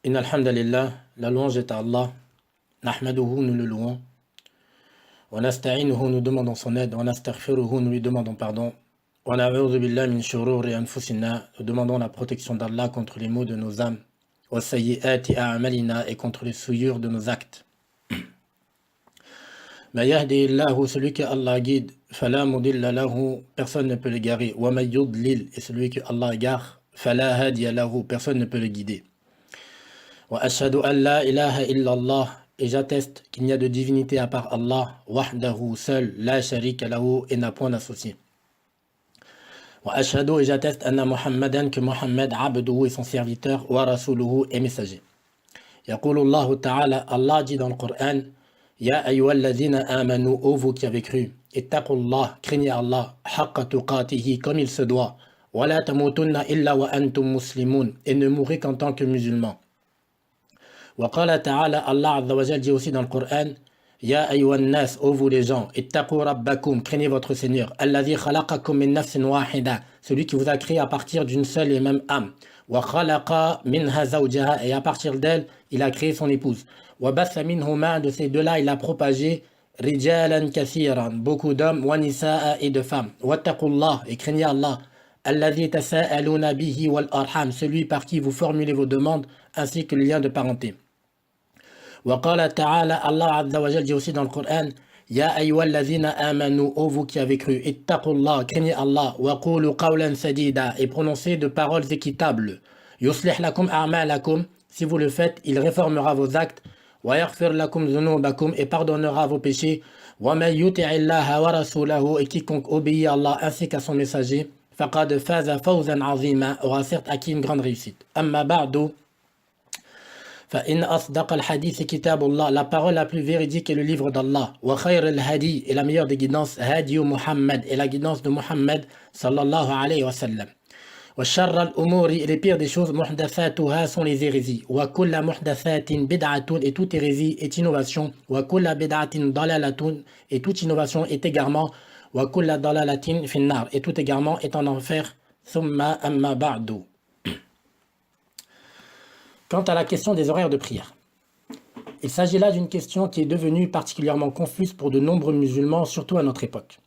Inna alhamdulillah, la louange est à Allah. Nahmaduhu, nous le louons. Wa nasta'inuhu, nous demandons son aide. Wa nastaghfiruhu, nous lui demandons pardon. Wa na'udhu billahi min shururi anfusina, nous demandons la protection d'Allah contre les maux de nos âmes. Wa sayyi'ati a'malina, et contre les souillures de nos actes. Ma yahdihillahu, celui que Allah guide, fala mudilla lahu, personne ne peut l'égarer. Wa may yudlil, et celui que Allah égare, fala hadiya lahu, personne ne peut le guider. Wa ashhadu an la ilaha illallah, et j'atteste qu'il n'y a de divinité à part Allah, wahdahu, seul, la sharika lahu, et n'a point d'associé. Wa ashhadu, et j'atteste anna Muhammadan, que Muhammad, abduhu, est son serviteur, wa rasuluhu, et messager. Yaqulu Allahu ta'ala, Allah dit dans le Coran, Ya ayyuhalladhina amanu, ô vous qui avez cru, ittaqullah, craignez Allah, haqqa tuqatihi, comme il se doit, wa la tamutunna illa wa antum muslimun, et ne mourrez qu'en tant que musulmans. Wa qala ta'ala, Allah Azza wa Jal dit aussi dans le Coran, Ya ayyuhan nas, ô vous les gens, ittaqu rabbakum, craignez votre Seigneur, alladhi khalaqakum min nafsin wahida, celui qui vous a créé à partir d'une seule et même âme. Wa khalaqa minha zawjaha, et à partir d'elle, il a créé son épouse. Wa batha minhuma, de ces deux-là, il a propagé rijalan kathiran, beaucoup d'hommes, wa nisaa, et de femmes. Wattaqullah, et craignez Allah, alladhi tasa'aluna bihi wal arham, celui par qui vous formulez vos demandes, ainsi que le lien de parenté. Wa qala ta'ala, Allah Azza wa Jal dit aussi dans le Coran, Ya ayyuhalladhina amanu, ô vous qui avez cru, ittaqullah, craignez Allah, wa qulu qawlan sadida, et prononcez de paroles équitables. Yuslih lakum a'malakum, si vous le faites, il réformera vos actes. Wa yaghfir lakum dhunubakum, et pardonnera vos péchés. Wa man yuti'illaha wa rasulahu, et quiconque obéit à Allah ainsi qu'à son messager, faqad faza fawzan 'azima, aura certes acquis une grande réussite. Amma ba'du, فإن أصدق الحديث كتاب الله, la parole la plus véridique est le livre d'Allah. وخير الهدي, et la meilleure des guidances, هدي محمد, et la guidance de Muhammad sallallahu alayhi wa sallam. وشر الأمور, et les pires des choses, محدثاتها, sont les hérésies. وكل محدثات بدعة, et toute hérésie est innovation. وكل بدعة ضلالة, et toute innovation est égarement. وكل ضلالة في النار, et tout égarement est en enfer. ثم أما بعد. Quant à la question des horaires de prière, il s'agit là d'une question qui est devenue particulièrement confuse pour de nombreux musulmans, surtout à notre époque.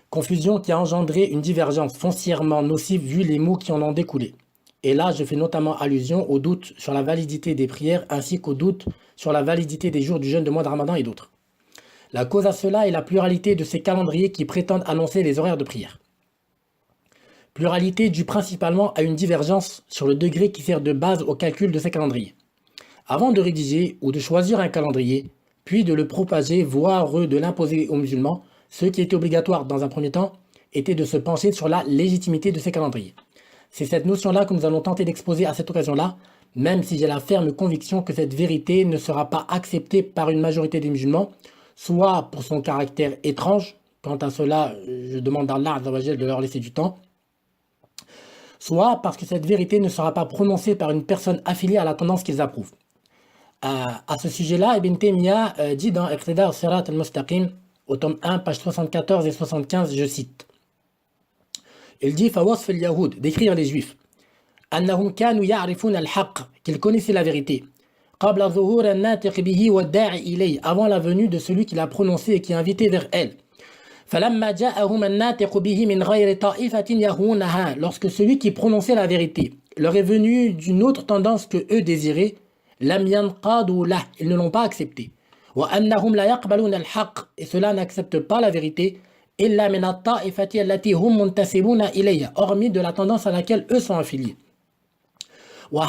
Confusion qui a engendré une divergence foncièrement nocive vu les maux qui en ont découlé. Et là, je fais notamment allusion aux doutes sur la validité des prières ainsi qu'aux doutes sur la validité des jours du jeûne de mois de Ramadan et d'autres. La cause à cela est la pluralité de ces calendriers qui prétendent annoncer les horaires de prière. Pluralité due principalement à une divergence sur le degré qui sert de base au calcul de ces calendriers. Avant de rédiger ou de choisir un calendrier, puis de le propager, voire de l'imposer aux musulmans, ce qui était obligatoire dans un premier temps était de se pencher sur la légitimité de ces calendriers. C'est cette notion-là que nous allons tenter d'exposer à cette occasion-là, même si j'ai la ferme conviction que cette vérité ne sera pas acceptée par une majorité des musulmans, soit pour son caractère étrange, quant à cela, je demande à Allah de leur laisser du temps, soit parce que cette vérité ne sera pas prononcée par une personne affiliée à la tendance qu'ils approuvent. À ce sujet-là, Ibn Taymiyyah dit dans Iqtida al-Sirat al-Mustaqim, au tome 1, page 74 et 75, je cite. Il dit Fawasf al-Yahoud, décrire les Juifs, Annahum kanu ya'rifun al-haqq, qu'ils connaissaient la vérité, qabla zuhur an-natiq bihi wa da'i ilay, avant la venue de celui qui l'a prononcé et qui a invité vers elle. Lorsque celui qui prononçait la vérité leur est venu d'une autre tendance que eux désiraient, ils ne l'ont pas accepté. Et cela n'accepte pas la vérité, hormis de la tendance à laquelle eux sont affiliés. Et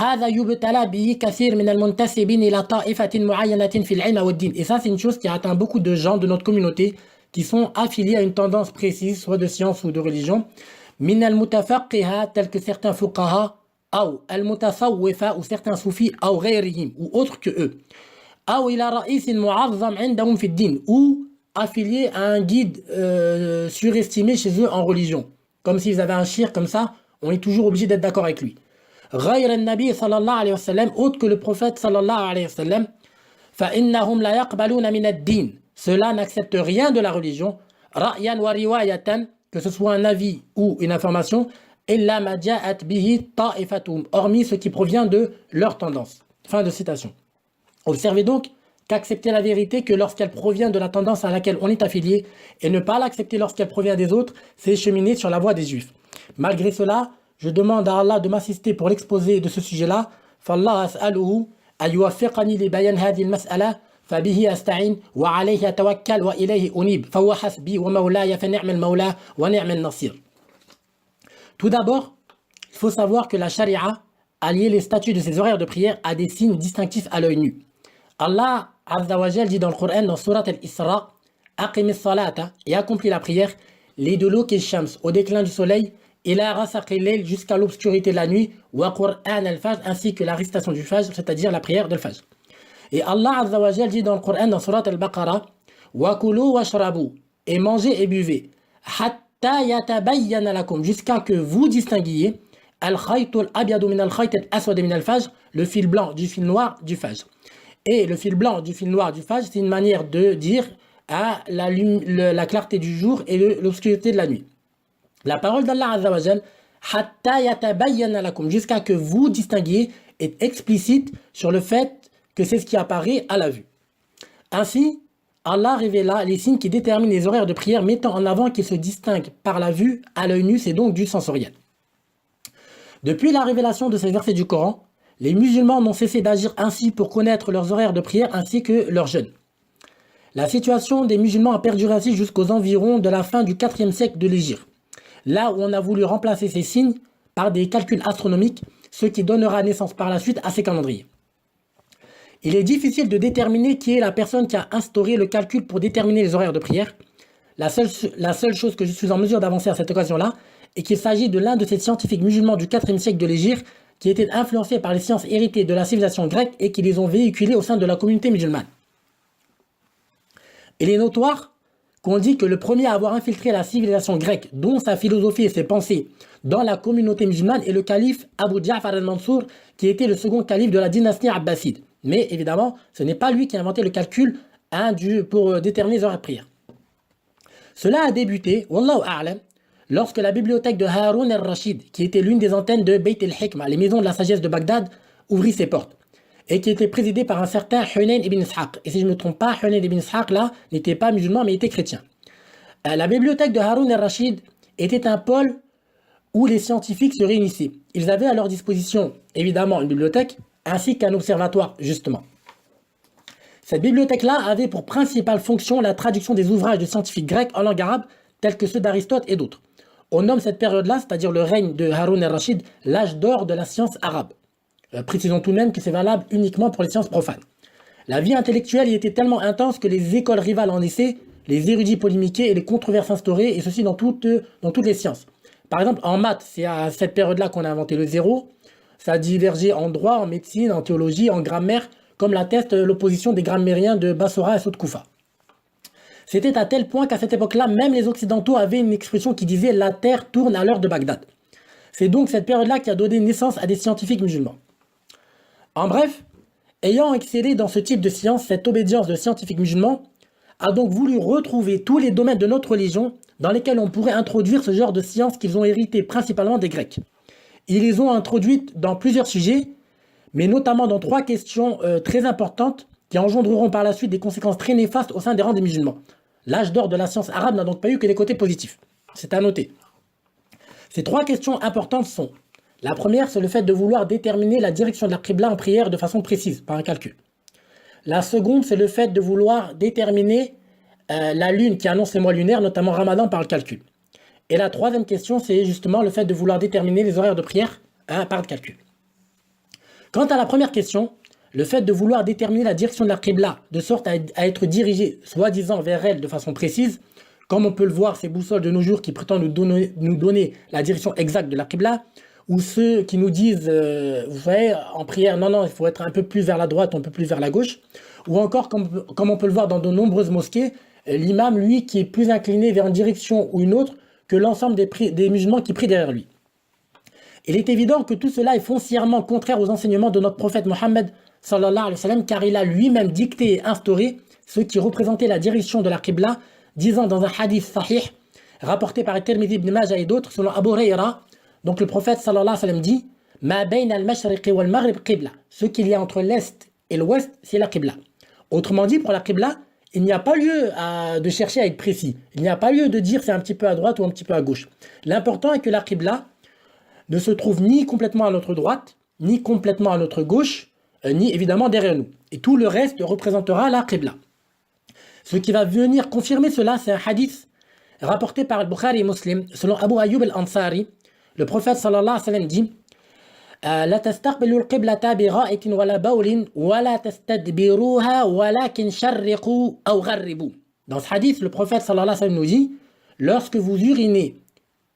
ça, c'est une chose qui atteint beaucoup de gens de notre communauté qui sont affiliés à une tendance précise, soit de science ou de religion, min al-mutafaqqiha, tels que certains fuqaha, ou al-mutasawwifa, ou certains soufis, ou ghayrihim, ou autres que eux, ou ila ra'isin mu'azzam indahum fi ad-din, ou affiliés à un guide surestimé chez eux en religion. Comme s'ils avaient un shir comme ça, on est toujours obligé d'être d'accord avec lui. Ghayr al-nabi sallallahu alayhi wa sallam, autre que le prophète sallallahu alayhi wa sallam, fa innahum la yaqbaluna min ad-din. Cela n'accepte rien de la religion, ra'yan wa riwayatan, que ce soit un avis ou une information, illa ma ja'at bihi ta'ifatum, hormis ce qui provient de leur tendance. Fin de citation. Observez donc qu'accepter la vérité que lorsqu'elle provient de la tendance à laquelle on est affilié et ne pas l'accepter lorsqu'elle provient des autres, c'est cheminer sur la voie des Juifs. Malgré cela, je demande à Allah de m'assister pour l'exposé de ce sujet-là. فالله أسأله أن يوفقني لبيان هذه المسألة فبه أستعين وعليه أتوكل وإليه أنيب فهو حسبي ومولاي فنعم المولى ونعم النصير. Tout d'abord, il faut savoir que la charia a lié les statuts de ces horaires de prière à des signes distinctifs à l'œil nu. Allah Azza wa Jal dit dans le Coran, dans Surat Al-Isra, Aqim as-salata, et accomplit la prière, les de l'eau qui shams, au déclin du soleil, et la rasaqil jusqu'à l'obscurité de la nuit, wa Qur'an al-Fajr, ainsi que la récitation du Fajr, c'est-à-dire la prière de Fajr. Et Allah Azza wa Jal dit dans le Coran, dans Surat Al-Baqarah, wa kulu washrabu, et mangez et buvez, hatta yatabayyana lakum, jusqu'à que vous distinguiez al-khaytul abyadu min al-khayt al-aswad min al-fajr, le fil blanc du fil noir du Fajr. Et le fil blanc du fil noir du Fajr, c'est une manière de dire à la clarté du jour et l'obscurité de la nuit. La parole d'Allah Azza wa Jal, hatta yatabayyana lakum, jusqu'à que vous distinguiez, est explicite sur le fait que c'est ce qui apparaît à la vue. Ainsi, Allah révéla les signes qui déterminent les horaires de prière, mettant en avant qu'ils se distinguent par la vue à l'œil nu, c'est donc du sensoriel. Depuis la révélation de ces versets du Coran, les musulmans n'ont cessé d'agir ainsi pour connaître leurs horaires de prière ainsi que leurs jeûnes. La situation des musulmans a perduré ainsi jusqu'aux environs de la fin du 4e siècle de l'Hégire, là où on a voulu remplacer ces signes par des calculs astronomiques, ce qui donnera naissance par la suite à ces calendriers. Il est difficile de déterminer qui est la personne qui a instauré le calcul pour déterminer les horaires de prière. La seule chose que je suis en mesure d'avancer à cette occasion-là est qu'il s'agit de l'un de ces scientifiques musulmans du 4e siècle de l'Hégire qui étaient influencés par les sciences héritées de la civilisation grecque et qui les ont véhiculées au sein de la communauté musulmane. Il est notoire qu'on dit que le premier à avoir infiltré la civilisation grecque, dont sa philosophie et ses pensées, dans la communauté musulmane est le calife Abu Ja'far al-Mansour, qui était le second calife de la dynastie abbasside. Mais évidemment, ce n'est pas lui qui a inventé le calcul pour déterminer les horaires de prière. Cela a débuté, Wallahu a'lam, lorsque la bibliothèque de Haroun al-Rashid, qui était l'une des antennes de Bayt al-Hikma, les maisons de la sagesse de Bagdad, ouvrit ses portes, et qui était présidée par un certain Hunayn ibn Ishaq. Et si je ne me trompe pas, Hunayn ibn Ishaq, là, n'était pas musulman, mais était chrétien. La bibliothèque de Haroun al-Rashid était un pôle où les scientifiques se réunissaient. Ils avaient à leur disposition, évidemment, une bibliothèque, ainsi qu'un observatoire, justement. Cette bibliothèque-là avait pour principale fonction la traduction des ouvrages de scientifiques grecs en langue arabe, tels que ceux d'Aristote et d'autres. On nomme cette période-là, c'est-à-dire le règne de Haroun al-Rashid, l'âge d'or de la science arabe. Précisons tout de même que c'est valable uniquement pour les sciences profanes. La vie intellectuelle y était tellement intense que les écoles rivales en naissaient, les érudits polémiquaient et les controverses instaurées, et ceci dans toutes les sciences. Par exemple, en maths, c'est à cette période-là qu'on a inventé le zéro. Ça a divergé en droit, en médecine, en théologie, en grammaire, comme l'atteste l'opposition des grammairiens de Bassora et Soud-Koufa. C'était à tel point qu'à cette époque-là, même les Occidentaux avaient une expression qui disait « la terre tourne à l'heure de Bagdad ». C'est donc cette période-là qui a donné naissance à des scientifiques musulmans. En bref, ayant excellé dans ce type de science, cette obédience de scientifiques musulmans a donc voulu retrouver tous les domaines de notre religion dans lesquels on pourrait introduire ce genre de sciences qu'ils ont hérité principalement des Grecs. Ils les ont introduites dans plusieurs sujets, mais notamment dans 3 questions très importantes qui engendreront par la suite des conséquences très néfastes au sein des rangs des musulmans. L'âge d'or de la science arabe n'a donc pas eu que des côtés positifs. C'est à noter. Ces 3 questions importantes sont: la première, c'est le fait de vouloir déterminer la direction de la Qibla en prière de façon précise, par un calcul. La seconde, c'est le fait de vouloir déterminer la lune qui annonce les mois lunaires, notamment Ramadan, par le calcul. Et la troisième question, c'est justement le fait de vouloir déterminer les horaires de prière par le calcul. Quant à la première question, le fait de vouloir déterminer la direction de la Qibla, de sorte à être dirigé, soi-disant, vers elle de façon précise, comme on peut le voir, ces boussoles de nos jours qui prétendent nous donner la direction exacte de la Qibla, ou ceux qui nous disent, vous voyez, en prière, non, il faut être un peu plus vers la droite, un peu plus vers la gauche, ou encore, comme on peut le voir dans de nombreuses mosquées, l'imam, lui, qui est plus incliné vers une direction ou une autre que l'ensemble des musulmans qui prient derrière lui. Il est évident que tout cela est foncièrement contraire aux enseignements de notre prophète Mohammed sallallahu alayhi wa sallam, car il a lui-même dicté et instauré ce qui représentait la direction de la Qibla, disant dans un hadith sahih, rapporté par Tirmidhi ibn Majah et d'autres, selon Abu Huraira, Donc le prophète sallallahu alayhi wa sallam dit Ma bayna al-mashriqi wal-maghrib qibla. Ce qu'il y a entre l'est et l'ouest, c'est la qibla. Autrement dit, pour la qibla, il n'y a pas lieu de chercher à être précis. Il n'y a pas lieu de dire c'est un petit peu à droite ou un petit peu à gauche. L'important est que la qibla ne se trouve ni complètement à notre droite, ni complètement à notre gauche, ni évidemment derrière nous. Et tout le reste représentera la qibla. Ce qui va venir confirmer cela, c'est un hadith rapporté par Al-Bukhari et Muslim. Selon Abu Ayyub al-Ansari, le prophète sallallahu alayhi wa sallam dit لا تستقبلوا القبلة بغائط ولا بول ولا تستدبروها ولكن شرقوا أو غربوا. Dans ce hadith, le prophète sallallahu alayhi wa sallam nous dit lorsque vous urinez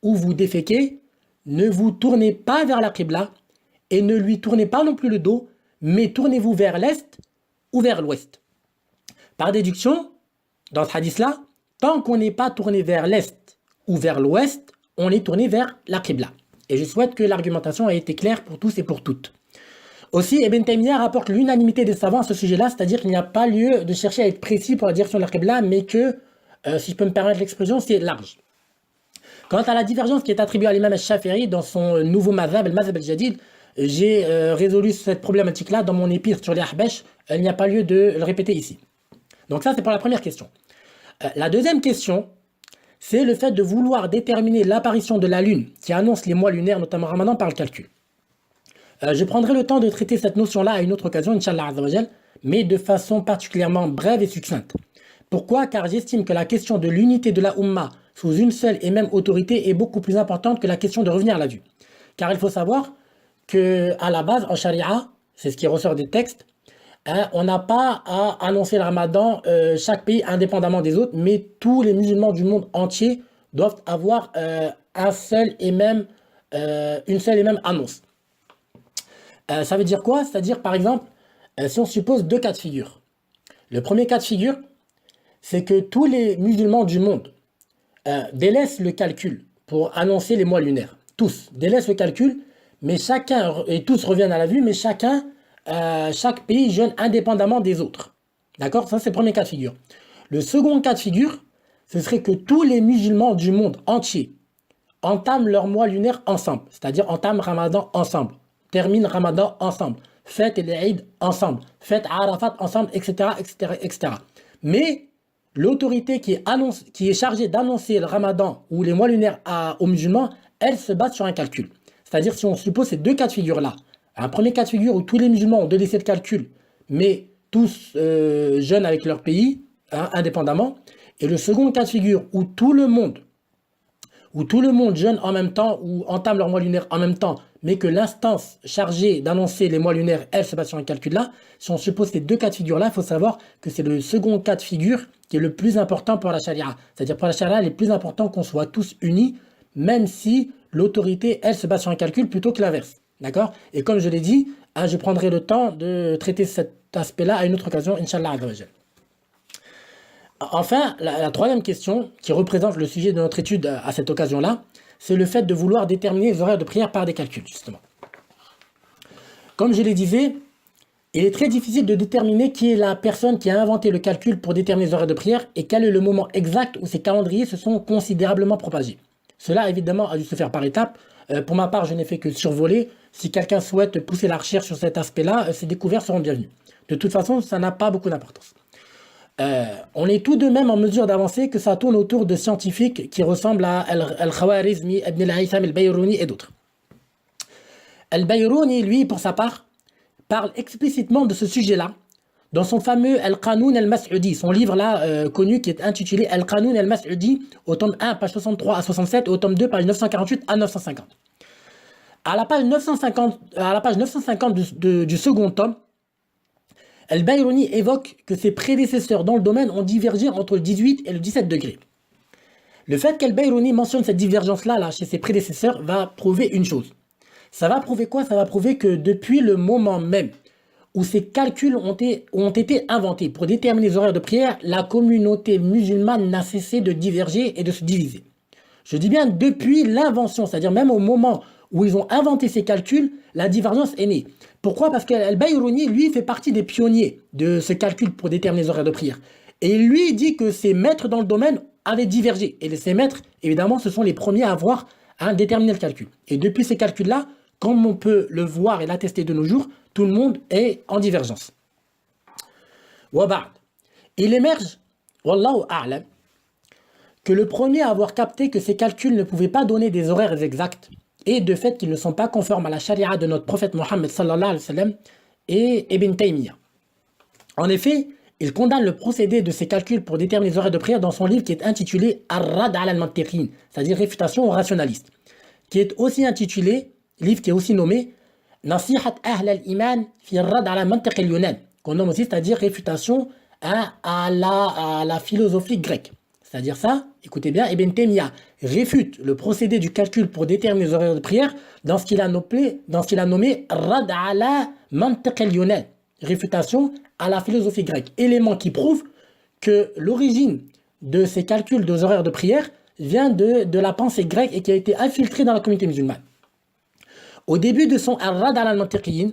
ou vous déféquez, ne vous tournez pas vers la qibla et ne lui tournez pas non plus le dos, mais tournez-vous vers l'est ou vers l'ouest. Par déduction, dans ce hadith-là, tant qu'on n'est pas tourné vers l'est ou vers l'ouest, on est tourné vers la qibla. Et je souhaite que l'argumentation ait été claire pour tous et pour toutes. Aussi, Ibn Taymiyyah rapporte l'unanimité des savants à ce sujet-là, c'est-à-dire qu'il n'y a pas lieu de chercher à être précis pour la direction de la qibla, mais que, si je peux me permettre l'expression, c'est large. Quant à la divergence qui est attribuée à l'imam al-Shafi'i dans son nouveau mazhab, le mazhab al-Jadid, j'ai résolu cette problématique-là dans mon épître sur les Ahbash. Il n'y a pas lieu de le répéter ici. Donc ça, c'est pour la première question. La deuxième question, c'est le fait de vouloir déterminer l'apparition de la lune qui annonce les mois lunaires, notamment Ramadan, par le calcul. Je prendrai le temps de traiter cette notion-là à une autre occasion, Inch'Allah Azzawajal, mais de façon particulièrement brève et succincte. Pourquoi? Car j'estime que la question de l'unité de la Ummah sous une seule et même autorité est beaucoup plus importante que la question de revenir à la vue. Car il faut savoir qu'à la base, en charia, c'est ce qui ressort des textes, on n'a pas à annoncer le Ramadan chaque pays indépendamment des autres, mais tous les musulmans du monde entier doivent avoir une seule et même annonce. Ça veut dire quoi? C'est-à-dire, par exemple, si on suppose deux cas de figure. Le premier cas de figure, c'est que tous les musulmans du monde délaissent le calcul pour annoncer les mois lunaires. Tous délaissent le calcul, mais et tous reviennent à la vue, mais chaque pays jeûne indépendamment des autres. D'accord? Ça, c'est le premier cas de figure. Le second cas de figure, ce serait que tous les musulmans du monde entier entament leur mois lunaire ensemble, c'est-à-dire entament Ramadan ensemble, terminent Ramadan ensemble, fêtent les Eid ensemble, fêtent Arafat ensemble, etc., etc., etc. Mais l'autorité qui est chargée d'annoncer le Ramadan ou les mois lunaires aux musulmans, elle se base sur un calcul. C'est-à-dire, si on suppose ces deux cas de figure-là, un premier cas de figure où tous les musulmans ont délaissé le calcul, mais tous jeûnent avec leur pays, indépendamment, et le second cas de figure où tout le monde jeûne en même temps ou entame leur mois lunaire en même temps, mais que l'instance chargée d'annoncer les mois lunaires, elle se base sur un calcul-là, si on suppose ces deux cas de figure-là, il faut savoir que c'est le second cas de figure qui est le plus important pour la charia. C'est-à-dire pour la charia, il est plus important qu'on soit tous unis, même si l'autorité, elle, se base sur un calcul plutôt que l'inverse. D'accord? Et comme je l'ai dit, je prendrai le temps de traiter cet aspect-là à une autre occasion, Inch'Allah Azzawajal. Enfin, la troisième question, qui représente le sujet de notre étude à cette occasion-là, c'est le fait de vouloir déterminer les horaires de prière par des calculs, justement. Comme je l'ai dit, il est très difficile de déterminer qui est la personne qui a inventé le calcul pour déterminer les horaires de prière et quel est le moment exact où ces calendriers se sont considérablement propagés. Cela, évidemment, a dû se faire par étapes. Pour ma part, je n'ai fait que survoler. Si quelqu'un souhaite pousser la recherche sur cet aspect-là, ses découvertes seront bienvenues. De toute façon, ça n'a pas beaucoup d'importance. On est tout de même en mesure d'avancer que ça tourne autour de scientifiques qui ressemblent à Al-Khawarizmi, Ibn al-Haytham, Al-Bayrouni et d'autres. Al-Bayrouni, lui, pour sa part, parle explicitement de ce sujet-là dans son fameux Al-Qanoun al-Mas'udi, son livre-là connu qui est intitulé Al-Qanoun al-Mas'udi, au tome 1, page 63 à 67, et au tome 2, page 948 à 950. À la page 950 du second tome, Al-Bayrouni évoque que ses prédécesseurs dans le domaine ont divergé entre le 18 et le 17 degrés. Le fait qu'Al-Bayrouni mentionne cette divergence-là chez ses prédécesseurs va prouver une chose. Ça va prouver quoi? Ça va prouver que depuis le moment même où ces calculs ont été inventés pour déterminer les horaires de prière, la communauté musulmane n'a cessé de diverger et de se diviser. Je dis bien depuis l'invention, c'est-à-dire même au moment où ils ont inventé ces calculs, la divergence est née. Pourquoi? Parce qu'Al-Bayrouni, lui, fait partie des pionniers de ce calcul pour déterminer les horaires de prière. Et lui dit que ses maîtres dans le domaine avaient divergé. Et ces maîtres, évidemment, ce sont les premiers à avoir déterminer le calcul. Et depuis ces calculs-là, comme on peut le voir et l'attester de nos jours, tout le monde est en divergence. Wa ba'd. Il émerge, wallahu a'lam, que le premier à avoir capté que ces calculs ne pouvaient pas donner des horaires exacts et de fait qu'ils ne sont pas conformes à la charia de notre prophète Mohammed sallallahu alayhi wa sallam est Ibn Taymiyyah. En effet, il condamne le procédé de ces calculs pour déterminer les horaires de prière dans son livre qui est intitulé Ar-Rad ala al-Mantiqin, c'est-à-dire Réfutation aux rationalistes, qui est aussi intitulé, livre qui est aussi nommé Nasihat Ahl al-Iman fi Ar-Rad ala al-Mantiq al-Yunan, qu'on nomme aussi, c'est-à-dire Réfutation à la philosophie grecque. C'est-à-dire ça, écoutez bien, Ibn Taymiyyah réfute le procédé du calcul pour déterminer les horaires de prière dans ce qu'il a nommé Rad ala Mantiq al-Yunan, réfutation à la philosophie grecque, élément qui prouve que l'origine de ces calculs des horaires de prière vient de la pensée grecque et qui a été infiltrée dans la communauté musulmane. Au début de son Ar-Rad ala al-Mantiqiyin,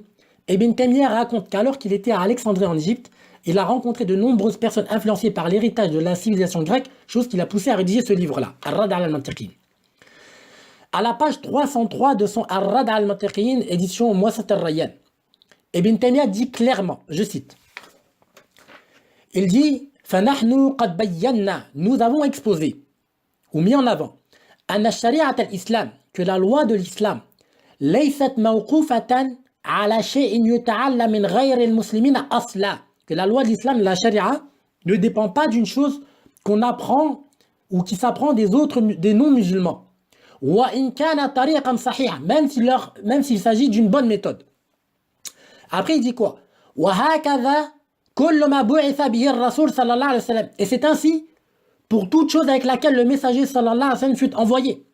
Ibn Taymiyyah raconte qu'alors qu'il était à Alexandrie en Égypte, il a rencontré de nombreuses personnes influencées par l'héritage de la civilisation grecque, chose qui l'a poussé à rédiger ce livre-là, Ar-Rad ala al-Mantiqiyin. À la page 303 de son Ar-Rad ala al-Mantiqiyin, édition Muwassat al-Rayyan, Ibn Taymiyyah dit clairement, je cite, il dit فَنَحْنُ قَدْ بَيَّنَّا, nous avons exposé ou mis en avant أن شريعة الإسلام, que la loi de l'islam ليست موقوفة على شيء يتعلم من غير المسلمين أصلا, que la loi de l'islam, la charia, ne dépend pas d'une chose qu'on apprend ou qui s'apprend des non-musulmans. وَإِنْ كَانَ طَرِيقًا صَحِيحًا, même s'il s'agit d'une bonne méthode. Après il dit quoi? وَهَكَذَا كُلُّ مَا بُعِثَ بِهِ الرَّسُولُ صلى الله عليه وسلم, et c'est ainsi pour toute chose avec laquelle le messager sallallahu alayhi wa sallam fut envoyé.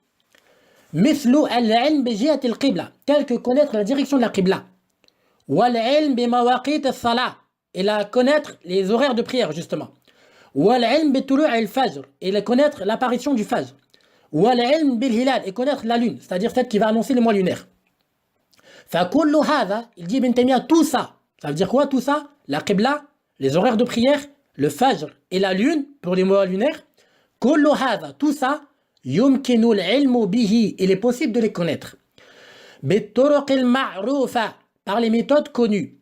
مثل العلم بجهة القبلة, tel que connaître la direction de la qibla. وَالْعِلْم بمواقيت الصلاة, et la connaître les horaires de prière justement. وَالْعِلْم بطلوع الفجر, et la connaître l'apparition du fajr. وَالْعِلْم بالهلال, et connaître la lune, c'est-à-dire celle qui va annoncer les mois lunaires. فَكُلُّ هذا, il dit Ibn Taymiyyah, tout ça, ça veut dire quoi tout ça? La qibla, les horaires de prière, le fajr et la lune pour les mois lunaires. كُلُّ هذا, tout ça, يمكن العلم به, il est possible de les connaître. بالطرق المعروفة, par les méthodes connues.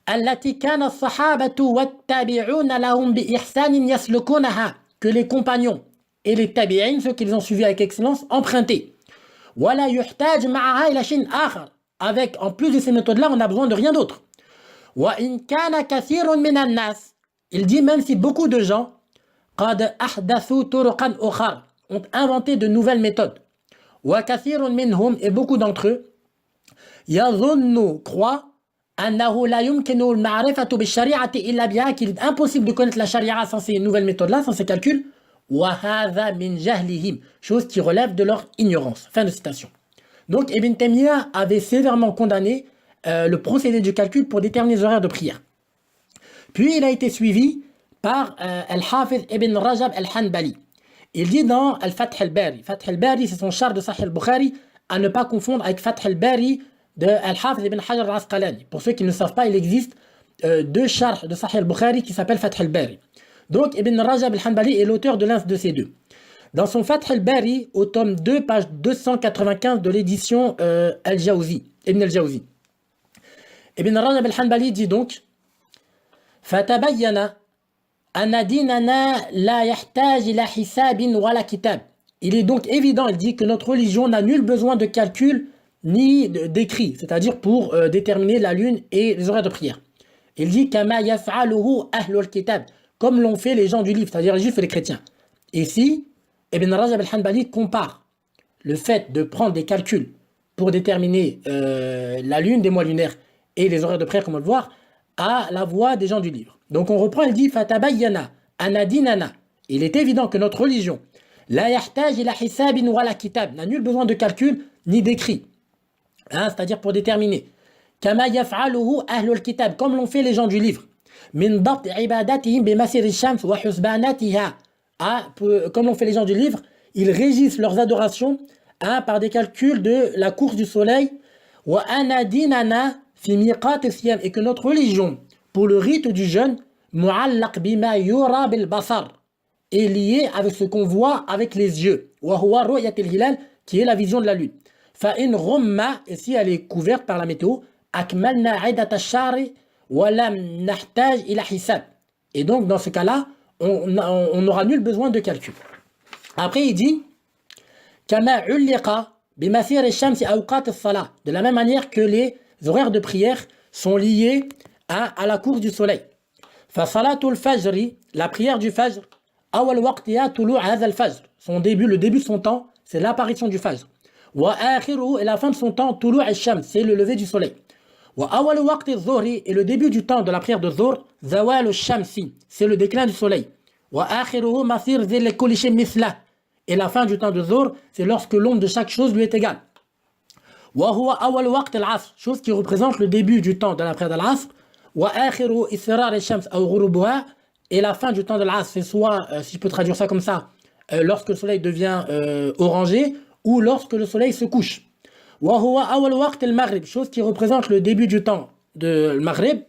التي كان الصحابة والتابعون لهم بإحسان يسلكونها, que les compagnons et les tabi'in, ceux qu'ils ont suivis avec excellence, empruntés. ولا يحتاج معها إلى شيء آخر, avec en plus de ces méthodes-là, on n'a besoin de rien d'autre. وإن كان كثير من الناس, il dit même si beaucoup de gens قد أحدثوا طرقا أخرى, ont inventé de nouvelles méthodes. وكثير منهم, et beaucoup d'entre eux, يظن, croient أنه لا يمكن المعرفة بالشريعة إلا بها, qu'il est impossible de connaître la charia sans ces nouvelles méthodes-là, sans ces calculs. وهذا من جهلهم, chose qui relève de leur ignorance. Fin de citation. Donc Ibn Taymiyyah avait sévèrement condamné le procédé du calcul pour déterminer les horaires de prière. Puis il a été suivi par Al-Hafiz Ibn Rajab Al-Hanbali. Il dit dans Al-Fath al-Bari, Fath al-Bari c'est son char de Sahih al-Bukhari, à ne pas confondre avec Fath al-Bari de Al-Hafiz Ibn Hajar al-Asqalani. Pour ceux qui ne savent pas, il existe deux chars de Sahih al-Bukhari qui s'appellent Fath al-Bari. Donc Ibn Rajab al-Hanbali est l'auteur de l'un de ces deux. Dans son Fath al-Bari, au tome 2, page 295 de l'édition Al-Jawzi, Ibn al-Jawzi. Ibn Rajab al-Hanbali dit donc فَتَبَيَّنَ أَنَّ دِينَنَا لَا يَحْتَاجِ إِلَى حِسَابٍ وَلَا كِتَابٍ. Il est donc évident, il dit que notre religion n'a nul besoin de calcul ni d'écrit, c'est-à-dire pour déterminer la lune et les horaires de prière. Il dit كَمَا يَفْعَلُهُ أَهْلُ الْكِتَابِ, comme l'ont fait les gens du livre, c'est-à-dire les juifs et les chrétiens. Ici, Ibn Rajab al-Hanbali compare le fait de prendre des calculs pour déterminer la lune des mois lunaires et les horaires de prière, comme on va le voir, à la voix des gens du livre. Donc on reprend, il dit Fatabayyana anadinana. Il est évident que notre religion, la yahtaj ila hisabin wala kitab, n'a nul besoin de calcul ni d'écrit. C'est-à-dire pour déterminer. Kama yaf'aluhu ahlul kitab, comme l'ont fait les gens du livre. Min dabt ibadatihim bimasir ash-shams wa husbanatiha. Comme l'ont fait les gens du livre, ils régissent leurs adorations par des calculs de la course du soleil. Wa anadinana fi miqat as-siyam, et que notre religion, pour le rite du jeûne, mu'allaq bima yura bil basar, est liée avec ce qu'on voit avec les yeux. Wa huwa ru'yat al-hilal, qui est la vision de la lune. فَإِنْ غُمَّ, et si elle est couverte par la météo, أَكْمَلْنَا عِدَّةَ الشَّهْرِ وَلَمْ نَحْتَاجْ إِلَى حِسَابٍ. Et donc, dans ce cas-là, on n'aura nul besoin de calcul. Après, il dit كَمَا عُلِّقَ بِمَسِيرِ الشَّمْسِ أَوْقَاتِ الصَّلَاةِ. De la même manière que les horaires de prière sont liés à la course du soleil. فَصَلَاةُ الْفَجْرِ, la prière du Fajr, أَوَّلُ وَقْتِهَا طُلُوعُ هَذَا الْفَجْر. Son début, le début de son temps, c'est l'apparition du Fajr. وَآخِرُهُ, et la fin de son temps, طُلُوعُ الشَّمْس, c'est le lever du soleil. وَأَوَّلُ وَقْتِ الظُّهْرِ, et le début du temps de la prière de Dhuhr, زَوَالُ الشَّمْسِ, c'est le déclin du soleil. وَآخِرُهُ مَصِيرُ ظِلِّ كُلِّ شَيْءٍ مِثْلَهُ, et la fin du temps de Dhuhr, c'est lorsque l'ombre de chaque chose lui est égale. وَهُوَ أَوَّلُ وَقْتِ الْعَصْرِ, chose qui représente le début du temps de la prière de l'Asr. وَآخِرُهُ إِصْرَارِ الشَّمْسِ أَوْ غُرُوبُهَا, et la fin du temps de l'Asr, c'est soit, si je peux traduire ça comme ça, lorsque le soleil devient orangé, ou lorsque le soleil se couche. وَهُوَ أَوَّلُ وَقْتِ الْمَغْرِبِ, chose qui représente le début du temps de Maghrib.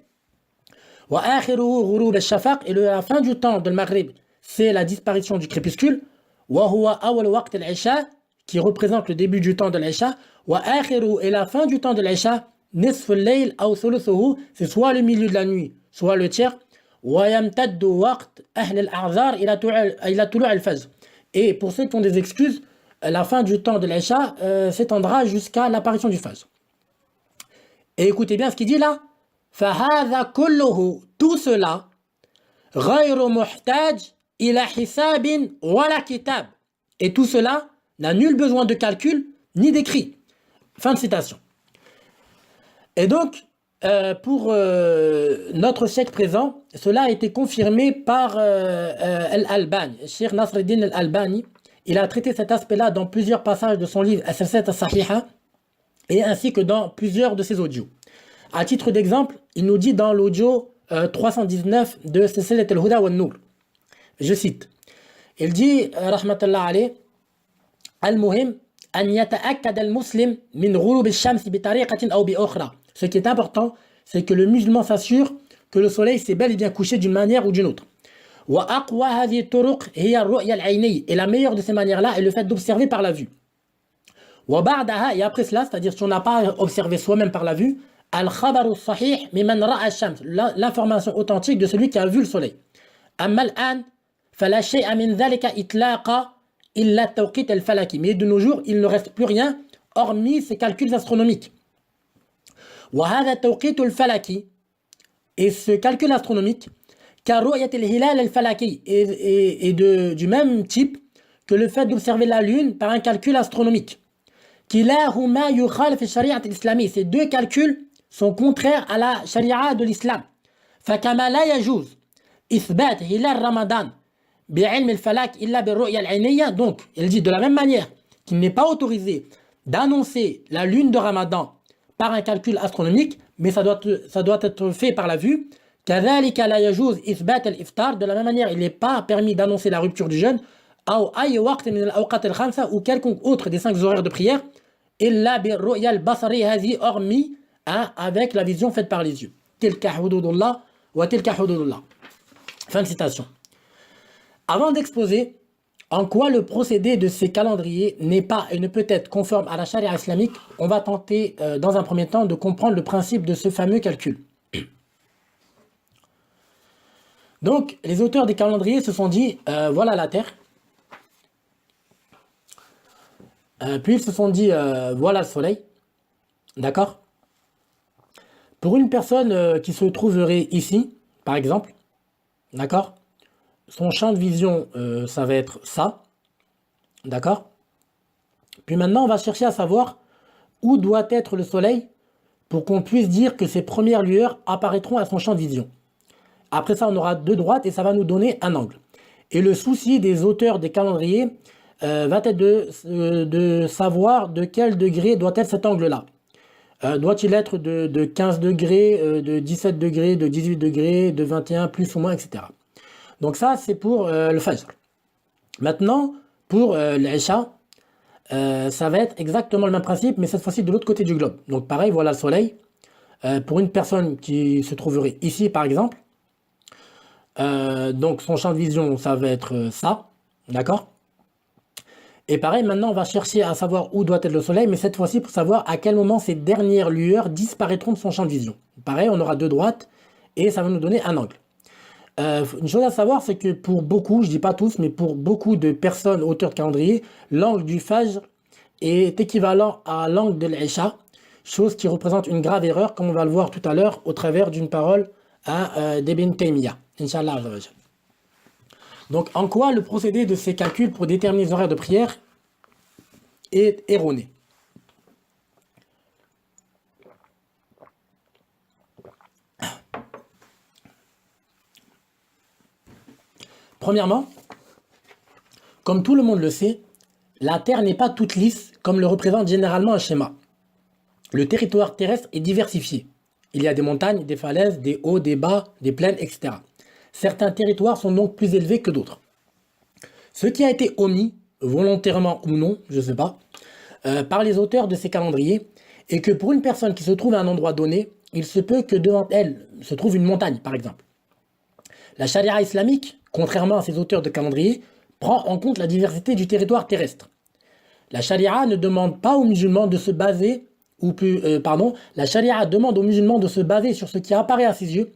وَآخِرُهُ غُرُوبُ الشَّفَقِ, et la fin du temps de Maghrib, c'est la disparition du crépuscule. وَهُوَ أَوَّلُ وَقْتِ الْعِشَاءِ, qui représente le début du temps de l'Isha. وَآخِرُهُ, et la fin du temps de l'Isha, نِصْفُ اللَّيْلِ أَوْ ثُلُثُهُ, c'est soit le milieu de la nuit, soit le tiers. وَيَمْتَدُّ وَقْتِ أَهْلِ الْأَعْذَارِ إِلَى طُلُوعِ الْفَجْرِ. Et pour ceux qui ont des excuses, la fin du temps de l'Isha s'étendra jusqu'à l'apparition du Fajr. Et écoutez bien ce qu'il dit là. فَهَذَا كُلُّهُ, tout cela, غَيْرُ مُحْتَاجٍ إِلَى حِسَابٍ وَلَا كِتَابٍ. Et tout cela n'a nul besoin de calcul ni d'écrit. Fin de citation. Et donc, pour notre siècle présent, cela a été confirmé par Al-Albani, Cheikh Nasreddin Al-Albani. Il a traité cet aspect-là dans plusieurs passages de son livre As-Silsilat As-Sahiha, et ainsi que dans plusieurs de ses audios. À titre d'exemple, il nous dit dans l'audio 319 de Silsilat Al-Huda wa An-Nur, je cite, il dit, rahmatullah alayh, Al-Muhim, an yata'akkad al-muslim min ghurub ash-shams bi tariqatin aw bi ukhra. Ce qui est important, c'est que le musulman s'assure que le soleil s'est bel et bien couché d'une manière ou d'une autre. وأقوى هذه الطرق هي الرؤية العينية, et la meilleure de ces manières-là est le fait d'observer par la vue. وبعدها, et après cela, c'est-à-dire si on n'a pas observé soi-même par la vue, الخبر الصحيح ممن رأى الشمس, l'information authentique de celui qui a vu le soleil. أما الآن فلا شيء من ذلك إطلاقا إلا التوقيت الفلكي. Mais de nos jours, il ne reste plus rien hormis ces calculs astronomiques. وهذا التوقيت الفلكي, et ce calcul astronomique, كرؤية الهلال الفلكي, et du même type que le fait d'observer la lune par un calcul astronomique. كلاهما يخالف الشريعة الإسلامية. Ces deux calculs sont contraires à la charia de l'islam. فكما لا يجوز إثبات هلال رمضان بعلم الفلك إلا بالرؤية العينية. Donc, il dit de la même manière qu'il n'est pas autorisé d'annoncer la lune de Ramadan par un calcul astronomique, mais ça doit être fait par la vue. كذلك لا يجوز إثبات الإفطار. De la même manière, il n'est pas permis d'annoncer la rupture du jeûne أو أي وقت من الأوقات الخمسة, ou quelconque autre des 5 horaires de prière, إلا بالرؤية البصرية هذه, hormis avec la vision faite par les yeux. تلك حدود الله وتلك حدود الله. Fin de citation. Avant d'exposer en quoi le procédé de ces calendriers n'est pas et ne peut être conforme à la charia islamique, on va tenter dans un premier temps de comprendre le principe de ce fameux calcul. Donc, les auteurs des calendriers se sont dit, voilà la Terre. Puis ils se sont dit, voilà le Soleil. D'accord? Pour une personne qui se trouverait ici, par exemple, d'accord? Son champ de vision, ça va être ça. D'accord? Puis maintenant, on va chercher à savoir où doit être le Soleil pour qu'on puisse dire que ses premières lueurs apparaîtront à son champ de vision. Après ça, on aura deux droites et ça va nous donner un angle. Et le souci des auteurs des calendriers va être de savoir de quel degré doit être cet angle-là. Doit-il être de 15 degrés, de 17 degrés, de 18 degrés, de 21, plus ou moins, etc. Donc ça, c'est pour le Fajr. Maintenant, pour l'Isha, ça va être exactement le même principe, mais cette fois-ci de l'autre côté du globe. Donc pareil, voilà le Soleil. Pour une personne qui se trouverait ici, par exemple, donc son champ de vision, ça va être ça, d'accord? Et pareil, maintenant, on va chercher à savoir où doit être le soleil, mais cette fois-ci pour savoir à quel moment ces dernières lueurs disparaîtront de son champ de vision. Pareil, on aura deux droites et ça va nous donner un angle. Une chose à savoir, c'est que pour beaucoup, je dis pas tous, mais pour beaucoup de personnes auteurs de calendrier, l'angle du Fajr est équivalent à l'angle de l'Isha, chose qui représente une grave erreur, comme on va le voir tout à l'heure au travers d'une parole d'Ibn Taymiyyah, Inch'Allah. Donc, en quoi le procédé de ces calculs pour déterminer les horaires de prière est erroné? Premièrement, comme tout le monde le sait, la Terre n'est pas toute lisse comme le représente généralement un schéma. Le territoire terrestre est diversifié. Il y a des montagnes, des falaises, des hauts, des bas, des plaines, etc. Certains territoires sont donc plus élevés que d'autres. Ce qui a été omis, volontairement ou non, je ne sais pas, par les auteurs de ces calendriers, est que pour une personne qui se trouve à un endroit donné, il se peut que devant elle se trouve une montagne, par exemple. La charia islamique, contrairement à ces auteurs de calendrier, prend en compte la diversité du territoire terrestre. La charia ne demande pas aux musulmans de se baser, la charia demande aux musulmans de se baser sur ce qui apparaît à ses yeux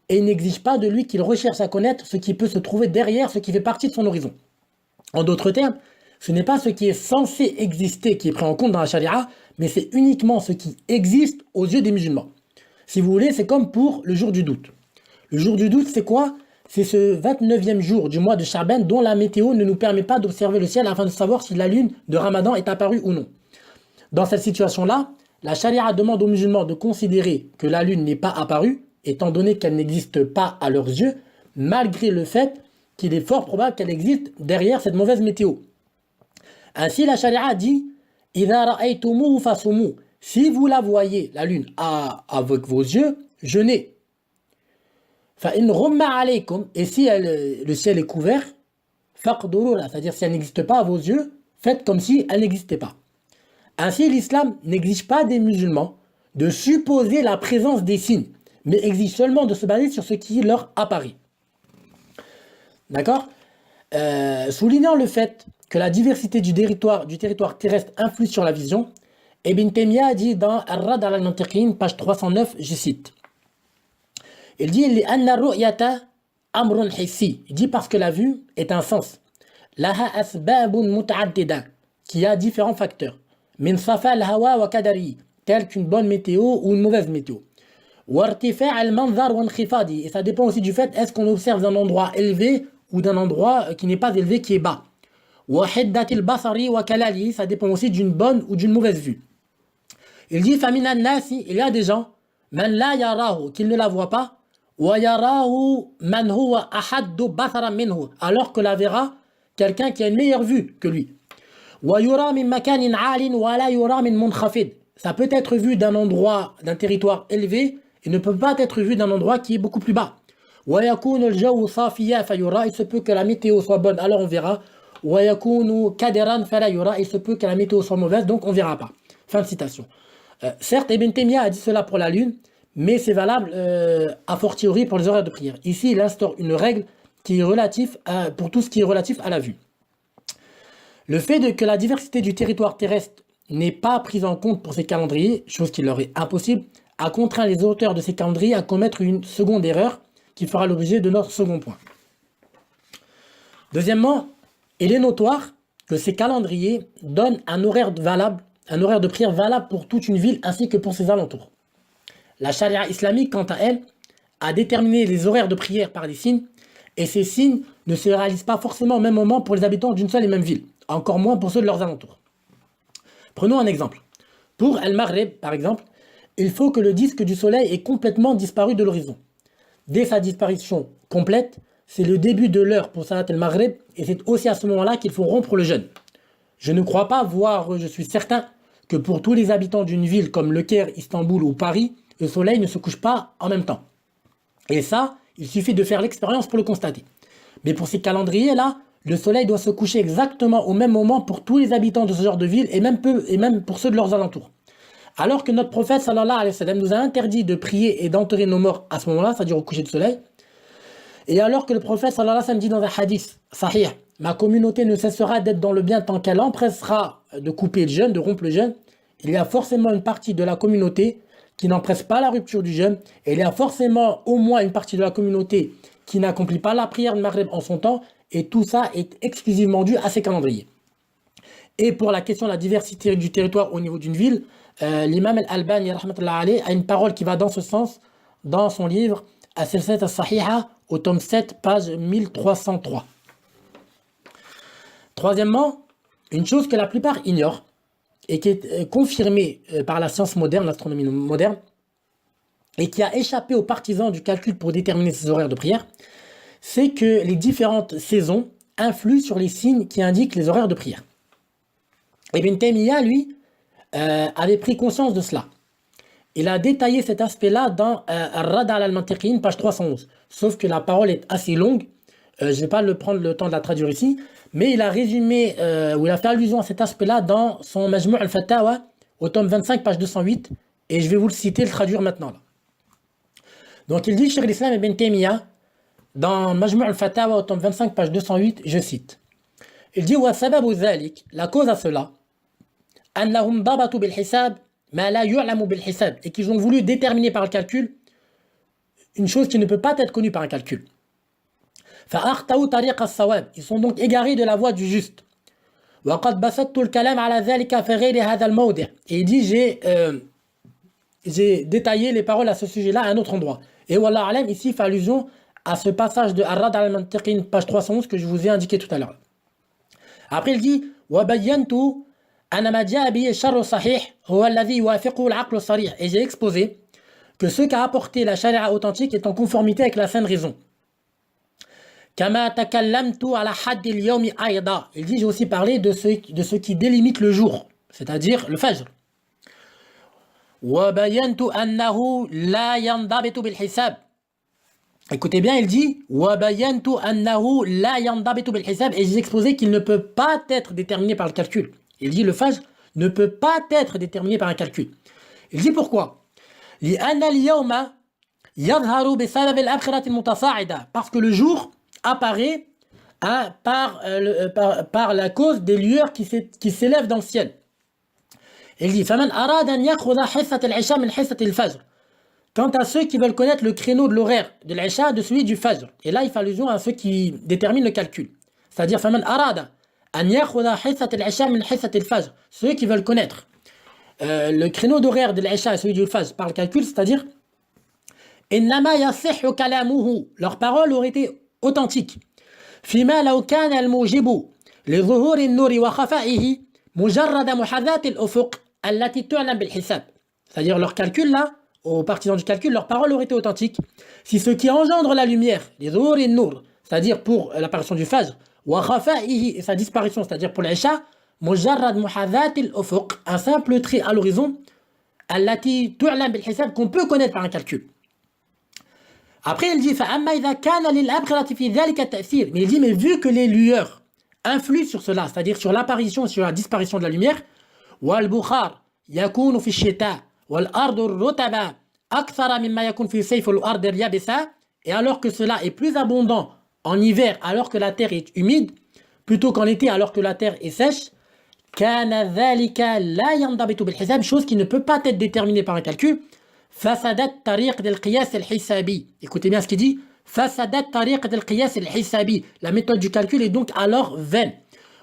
et n'exige pas de lui qu'il recherche à connaître ce qui peut se trouver derrière ce qui fait partie de son horizon. En d'autres termes, ce n'est pas ce qui est censé exister qui est pris en compte dans la charia, mais c'est uniquement ce qui existe aux yeux des musulmans. Si vous voulez, c'est comme pour le jour du doute. Le jour du doute, c'est quoi? C'est ce 29e jour du mois de Sha'ban dont la météo ne nous permet pas d'observer le ciel afin de savoir si la lune de Ramadan est apparue ou non. Dans cette situation-là, la charia demande aux musulmans de considérer que la lune n'est pas apparue, étant donné qu'elle n'existe pas à leurs yeux, malgré le fait qu'il est fort probable qu'elle existe derrière cette mauvaise météo. Ainsi, la charia dit « Idha ra'aytumuhu fasumu » si vous la voyez, la lune, avec vos yeux, jeûnez. فَإِنْ غُمَّ عَلَيْكُمْ et si le ciel est couvert, فَقْدُرُوا لَهُ c'est-à-dire si elle n'existe pas à vos yeux, faites comme si elle n'existait pas. Ainsi, l'islam n'exige pas des musulmans de supposer la présence des signes, mais exige seulement de se baser sur ce qui leur apparaît. D'accord? Soulignant le fait que la diversité du territoire terrestre influe sur la vision, Ibn Taymiyyah dit dans Ar-Rad al-Mantiqin, page 309, je cite. Il dit لأن الرؤية أمر حسي. Il dit parce que la vue est un sens. لها أسباب متعددة qui a différents facteurs. من صفاء الهواء وكدره tel qu'une bonne météo ou une mauvaise météo. وارتفاع المنظر وانخفاضه et ça dépend aussi du fait est-ce qu'on observe d'un endroit élevé ou d'un endroit qui n'est pas élevé qui est bas. وحدة البصر وكلاله ça dépend aussi d'une bonne ou d'une mauvaise vue. Il dit فمن الناس il y a des gens من لا يراه qu'ils ne la voient pas ويراه من هو أحد بصرا منه alors que la verra quelqu'un qui a une meilleure vue que lui. ويرى من مكان عال ولا يرى من منخفض ça peut être vu d'un endroit, d'un territoire élevé et ne peut pas être vu d'un endroit qui est beaucoup plus bas. ويكون الجو صافيا فيرى il se peut que la météo soit bonne alors on verra. ويكون كدرا فلا يرى il se peut que la météo soit mauvaise donc on verra pas. Fin de citation. Certes, Ibn Taymiyyah a dit cela pour la lune, mais c'est valable a fortiori pour les horaires de prière. Ici, il instaure une règle qui est relative pour tout ce qui est relatif à la vue. Le fait que la diversité du territoire terrestre n'est pas prise en compte pour ces calendriers, chose qui leur est impossible, a contraint les auteurs de ces calendriers à commettre une seconde erreur qui fera l'objet de notre second point. Deuxièmement, il est notoire que ces calendriers donnent un horaire de prière valable pour toute une ville ainsi que pour ses alentours. La charia islamique, quant à elle, a déterminé les horaires de prière par des signes, et ces signes ne se réalisent pas forcément au même moment pour les habitants d'une seule et même ville, encore moins pour ceux de leurs alentours. Prenons un exemple. Pour Al-Maghrib, par exemple, il faut que le disque du soleil ait complètement disparu de l'horizon. Dès sa disparition complète, c'est le début de l'heure pour Salat al-Maghrib, et c'est aussi à ce moment-là qu'il faut rompre le jeûne. Je ne crois pas, voire je suis certain, que pour tous les habitants d'une ville comme Le Caire, Istanbul ou Paris, le soleil ne se couche pas en même temps. Et ça, il suffit de faire l'expérience pour le constater. Mais pour ces calendriers-là, le soleil doit se coucher exactement au même moment pour tous les habitants de ce genre de ville et même pour ceux de leurs alentours. Alors que notre prophète sallallahu alayhi wa sallam nous a interdit de prier et d'enterrer nos morts à ce moment-là, c'est-à-dire au coucher du soleil, et alors que le prophète sallallahu alayhi wa sallam dit dans un hadith sahih, ma communauté ne cessera d'être dans le bien tant qu'elle empressera de couper le jeûne, de rompre le jeûne, il y a forcément une partie de la communauté qui n'empresse pas la rupture du jeûne, et il y a forcément au moins une partie de la communauté qui n'accomplit pas la prière de Maghrib en son temps, et tout ça est exclusivement dû à ces calendriers. Et pour la question de la diversité du territoire au niveau d'une ville, l'imam al-Albani rahmatullah alayhi, a une parole qui va dans ce sens dans son livre As-Silsilat as-Sahiha au tome 7, page 1303. Troisièmement, une chose que la plupart ignorent et qui est confirmée par la science moderne, l'astronomie moderne, et qui a échappé aux partisans du calcul pour déterminer ses horaires de prière, c'est que les différentes saisons influent sur les signes qui indiquent les horaires de prière. Ibn Taymiyyah, lui, avait pris conscience de cela. Il a détaillé cet aspect-là dans Ar-Radd ala al-Mantiqiyin, page 311. Sauf que la parole est assez longue, je ne vais pas prendre le temps de la traduire ici, mais il a résumé, ou il a fait allusion à cet aspect-là dans son Majmu' al-Fatawa, au tome 25, page 208, et je vais vous le citer, le traduire maintenant. Là. Donc il dit, Cheikh l'Islam Ibn Taymiyyah, dans Majmu' al-Fatawa, au tome 25, page 208, je cite, il dit, wa sababu dhalik, la cause à cela, annahum dabatu bil hisab, ma la yu'lamu bil hisab, et qu'ils ont voulu déterminer par le calcul une chose qui ne peut pas être connue par un calcul. فأخطأوا طريق الصواب, ils sont donc égarés de la voie du juste. وقد بسطت الكلام على ذلك في غير هذا الموضع, et il dit j'ai détaillé les paroles à ce sujet-là à un autre endroit. Et wallah alam, ici il fait allusion à ce passage de Ar-Radd ala al-Mantiqiyin, page 311 que je vous ai indiqué tout à l'heure. Après il dit وبينت أن ما جاء به الشرع الصحيح هو الذي يوافقه العقل الصريح, et j'ai exposé que ce qu'a apporté la charia authentique est en conformité avec la saine raison. كما تكلمت على حد اليوم أيضا, il dit j'ai aussi parlé de ce qui délimite le jour, c'est-à-dire le fajr. وبينت أنه لا ينضبط بالحساب, écoutez bien, il dit وبينت أنه لا ينضبط بالحساب, et j'ai exposé qu'il ne peut pas être déterminé par le calcul. Il dit le fajr ne peut pas être déterminé par un calcul. Il dit pourquoi? لأن اليوم يظهر بسبب الأبخرة المتصاعدة, parce que le jour apparaît par la cause des lueurs qui s'élèvent dans le ciel. Il dit فمن أراد أن يأخذ حصة العشاء من حصة الفجر. Quant à ceux qui veulent connaître le créneau de l'horaire de l'Isha de celui du Fajr, et là il fait allusion à ceux qui déterminent le calcul, c'est-à-dire فمن أراد أن يأخذ حصة العشاء من حصة الفجر, ceux qui veulent connaître le créneau d'horaire de l'Isha et celui du Fajr par le calcul, c'est-à-dire إنما يصح كلامه, leur parole aurait été authentique. فيما لو كان الموجب لظهور النور وخفائه مجرد محاذاة الأفق التي تعلم بالحساب. C'est-à-dire leur calcul là, aux partisans du calcul, leur parole aurait été authentique si ce qui engendre la lumière, les ظهور النور, c'est-à-dire pour l'apparition du Fajr, وخفائه et sa disparition, c'est-à-dire pour l'Isha, مجرد محاذاة الأفق, un simple trait à l'horizon, التي تعلم بالحساب, qu'on peut connaître par un calcul. Après, il dit فأما إذا كان للأبخرة في ذلك التأثير, mais il dit mais vu que les lueurs influent sur cela, c'est-à-dire sur l'apparition et sur la disparition de la lumière, والبخار يكون في الشتاء والأرض الرطبة أكثر مما يكون في الصيف والأرض اليابسة, et alors que cela est plus abondant en hiver alors que la terre est humide, plutôt qu'en été alors que la terre est sèche, كان ذلك لا ينضبط بالحساب, chose qui ne peut pas être déterminée par un calcul. فسدت طريقة القياس الحسابي. Écoutez bien ce qu'il dit. فسدت طريقة القياس الحسابي. La méthode du calcul est donc alors vaine.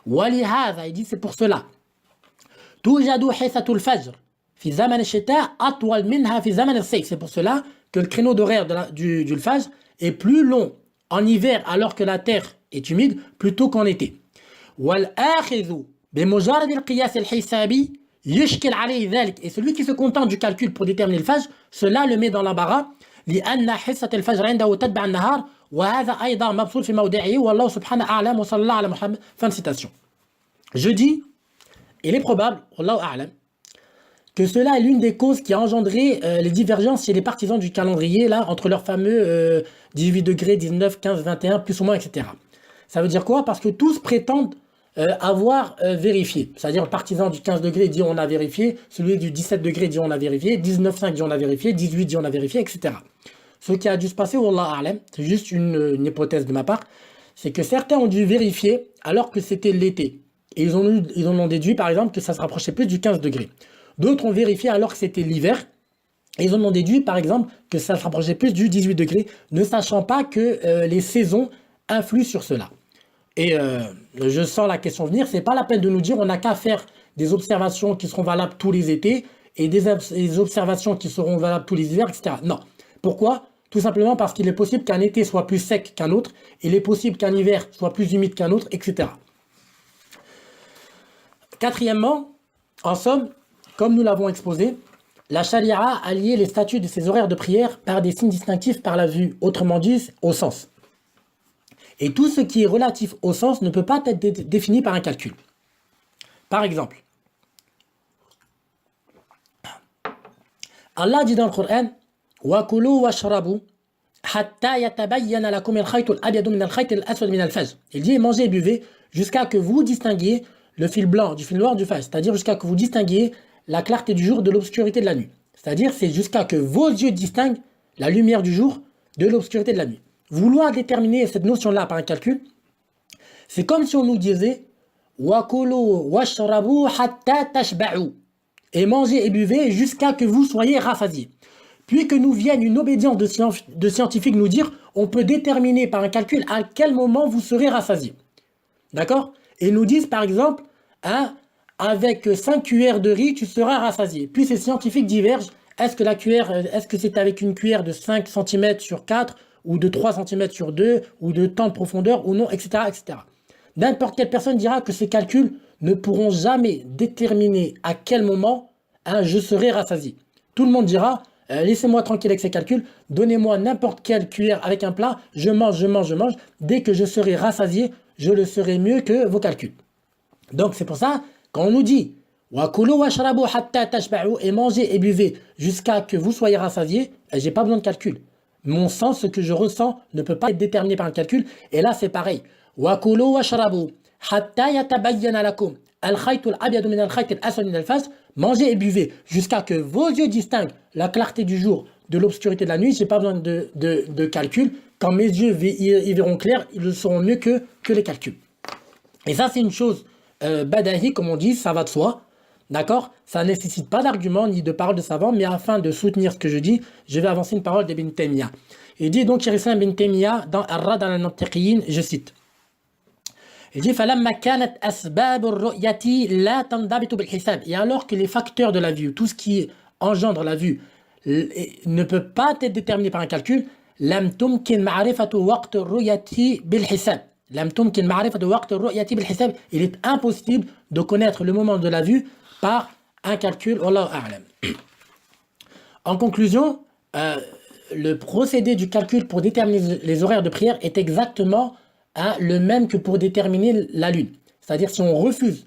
ولهذا, il dit c'est pour cela. توجد حصة الفجر في زمن الشتاء أطول منها في زمن الصيف. C'est pour cela que le créneau d'horaire du Fajr est plus long en hiver alors que la terre est humide plutôt qu'en été. والآخذ بمجرد القياس الحسابي يشكل عليه ذلك, et celui qui se contente du calcul pour déterminer le Fajr, cela le met dans l'embarras. لأن حصة الفجر عنده تتبع النهار وهذا أيضا مبسوط في موضعه والله سبحانه أعلم وصلى الله على محمد. Fin de citation. Je dis, il est probable, wallahu a'lam, que cela est l'une des causes qui a engendré les divergences chez les partisans du calendrier là, entre leurs fameux 18 degrés, 19, 15, 21, plus ou moins, etc. Ça veut dire quoi? Parce que tous prétendent avoir vérifié. C'est-à-dire le partisan du 15 degrés dit on a vérifié, celui du 17 degrés dit on a vérifié, 19,5 dit on a vérifié, 18 dit on a vérifié, etc. Ce qui a dû se passer, wallah a'lam, c'est juste une hypothèse de ma part, c'est que certains ont dû vérifier alors que c'était l'été. Et ils en ont déduit, par exemple, que ça se rapprochait plus du 15 degrés. D'autres ont vérifié alors que c'était l'hiver. Et ils en ont déduit, par exemple, que ça se rapprochait plus du 18 degrés, ne sachant pas que les saisons influent sur cela. Et je sens la question venir, c'est pas la peine de nous dire on n'a qu'à faire des observations qui seront valables tous les étés et des observations qui seront valables tous les hivers, etc. Non. Pourquoi? Tout simplement parce qu'il est possible qu'un été soit plus sec qu'un autre, il est possible qu'un hiver soit plus humide qu'un autre, etc. Quatrièmement, en somme, comme nous l'avons exposé, la charia a lié les statuts de ces horaires de prière par des signes distinctifs par la vue, autrement dit, au sens. Et tout ce qui est relatif au sens ne peut pas être défini par un calcul. Par exemple, Allah dit dans le Coran وَكُلُوا وَاشْرَبُوا حَتَّى يَتَبَيَّنَ لَكُمُ الْخَيْطُ الْأَبْيَضُ مِنَ الْخَيْطِ الْأَسْوَدِ مِنَ الْفَجْرِ. Il dit mangez et buvez jusqu'à que vous distinguiez le fil blanc du fil noir du fajr, c'est-à-dire jusqu'à que vous distinguiez la clarté du jour de l'obscurité de la nuit. C'est-à-dire c'est jusqu'à que vos yeux distinguent la lumière du jour de l'obscurité de la nuit. Vouloir déterminer cette notion-là par un calcul, c'est comme si on nous disait وَكُلُوا وَاشْرَبُوا حَتَّى تَشْبَعُوا et mangez et buvez jusqu'à que vous soyez rassasiés. Puis que nous vienne une obédience de scientifiques nous dire on peut déterminer par un calcul à quel moment vous serez rassasiés. D'accord? Et nous disent par exemple, hein, avec 5 cuillères de riz, tu seras rassasié. Puis ces scientifiques divergent. Est-ce que c'est avec une cuillère de 5 cm sur 4 ou de 3 cm sur 2 ou de tant de profondeur ou non, etc. etc. N'importe quelle personne dira que ces calculs ne pourront jamais déterminer à quel moment je serai rassasié. Tout le monde dira, laissez-moi tranquille avec ces calculs, donnez-moi n'importe quelle cuillère avec un plat, je mange. Dès que je serai rassasié, je le serai mieux que vos calculs. Donc c'est pour ça, quand on nous dit وَكُلُوا وَاشْرَبُوا حَتَّى تَشْبَعُوا et mangez et buvez jusqu'à que vous soyez rassasiés, j'ai pas besoin de calcul. Mon sens, ce que je ressens, ne peut pas être déterminé par un calcul. Et là, c'est pareil. وَكُلُوا وَاشْرَبُوا حَتَّى يَتَبَيَّنَ لَكُمْ الْخَيْطُ الْأَبْيَضُ مِنَ الْخَيْطِ الْأَسْوَدِ مِنَ الْفَجْرِ. Mangez et buvez jusqu'à que vos yeux distinguent la clarté du jour de l'obscurité de la nuit. J'ai pas besoin de calcul. Quand mes yeux y verront clair, ils le sauront mieux que les calculs. Et ça, c'est une chose badahi, comme on dit, ça va de soi. D'accord? Ça ne nécessite pas d'argument ni de parole de savant, mais afin de soutenir ce que je dis, je vais avancer une parole d'Ibn Taymiyyah. Il dit donc, Cheikh Islam Ibn Taymiyyah, dans Ar-Rad al-Nantiqiyin, je cite. Il dit فَلَمَّا كَانَتْ أَسْبَابُ الرُّؤْيَةِ لَا تَنْضَبِطُ بِالْحِسَابِ. Et alors que les facteurs de la vue, tout ce qui engendre la vue, ne peut pas être déterminé par un calcul, لَمْ تُمْكِنْ مَعْرِفَةُ وَقْتِ الرُّؤْيَةِ بِالْحِسَابِ. لَمْ تُمْكِنْ مَعْرِفَةُ وَقْتِ الرُّؤْيَةِ بِالْحِسَابِ. Il est impossible de connaître le moment de la vue par un calcul. Wallahu a'lam. En conclusion, le procédé du calcul pour déterminer les horaires de prière est exactement le même que pour déterminer la lune. C'est-à-dire si on refuse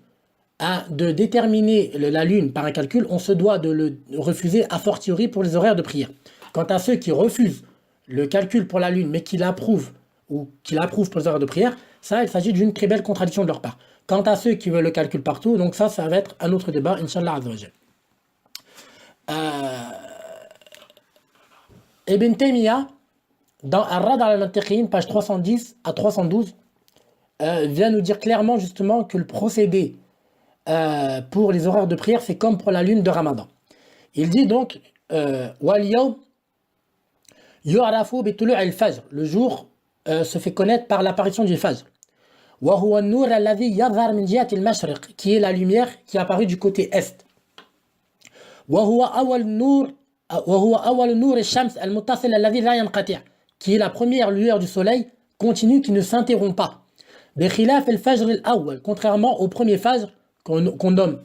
de déterminer la lune par un calcul, on se doit de le refuser a fortiori pour les horaires de prière. Quant à ceux qui refusent le calcul pour la lune mais qui l'approuvent ou qui l'approuvent pour les horaires de prière, ça il s'agit d'une très belle contradiction de leur part. Quant à ceux qui veulent le calcul partout, donc ça va être un autre débat, Inch'Allah Azza wa Jal. Ibn Taymiyyah, dans Ar-Rad al-Nantiqiyin, page 310 à 312, vient nous dire clairement justement que le procédé pour les horaires de prière, c'est comme pour la lune de Ramadan. Il dit donc وَالْيَوْمْ يُعْرَفُ بِطُلُوعِ الْفَجْرِ. Le jour se fait connaître par l'apparition du Fajr. وَهُوَ النُّورَ الَّذِي يَظْهَرُ مِنْ جِهَةِ الْمَشْرِقِ, qui est la lumière qui est apparue du côté est. وَهُوَ أَوَّلُ نُورِ الشَّمْسِ الْمُتَّصِلِ الَّذِي لَا يَنْقَطِعُ, qui est la première lueur du soleil continue qui ne s'interrompt pas. بِخِلَافِ الْفَجْرِ الْأَوَّلِ, contrairement au premier Fajr qu'on nomme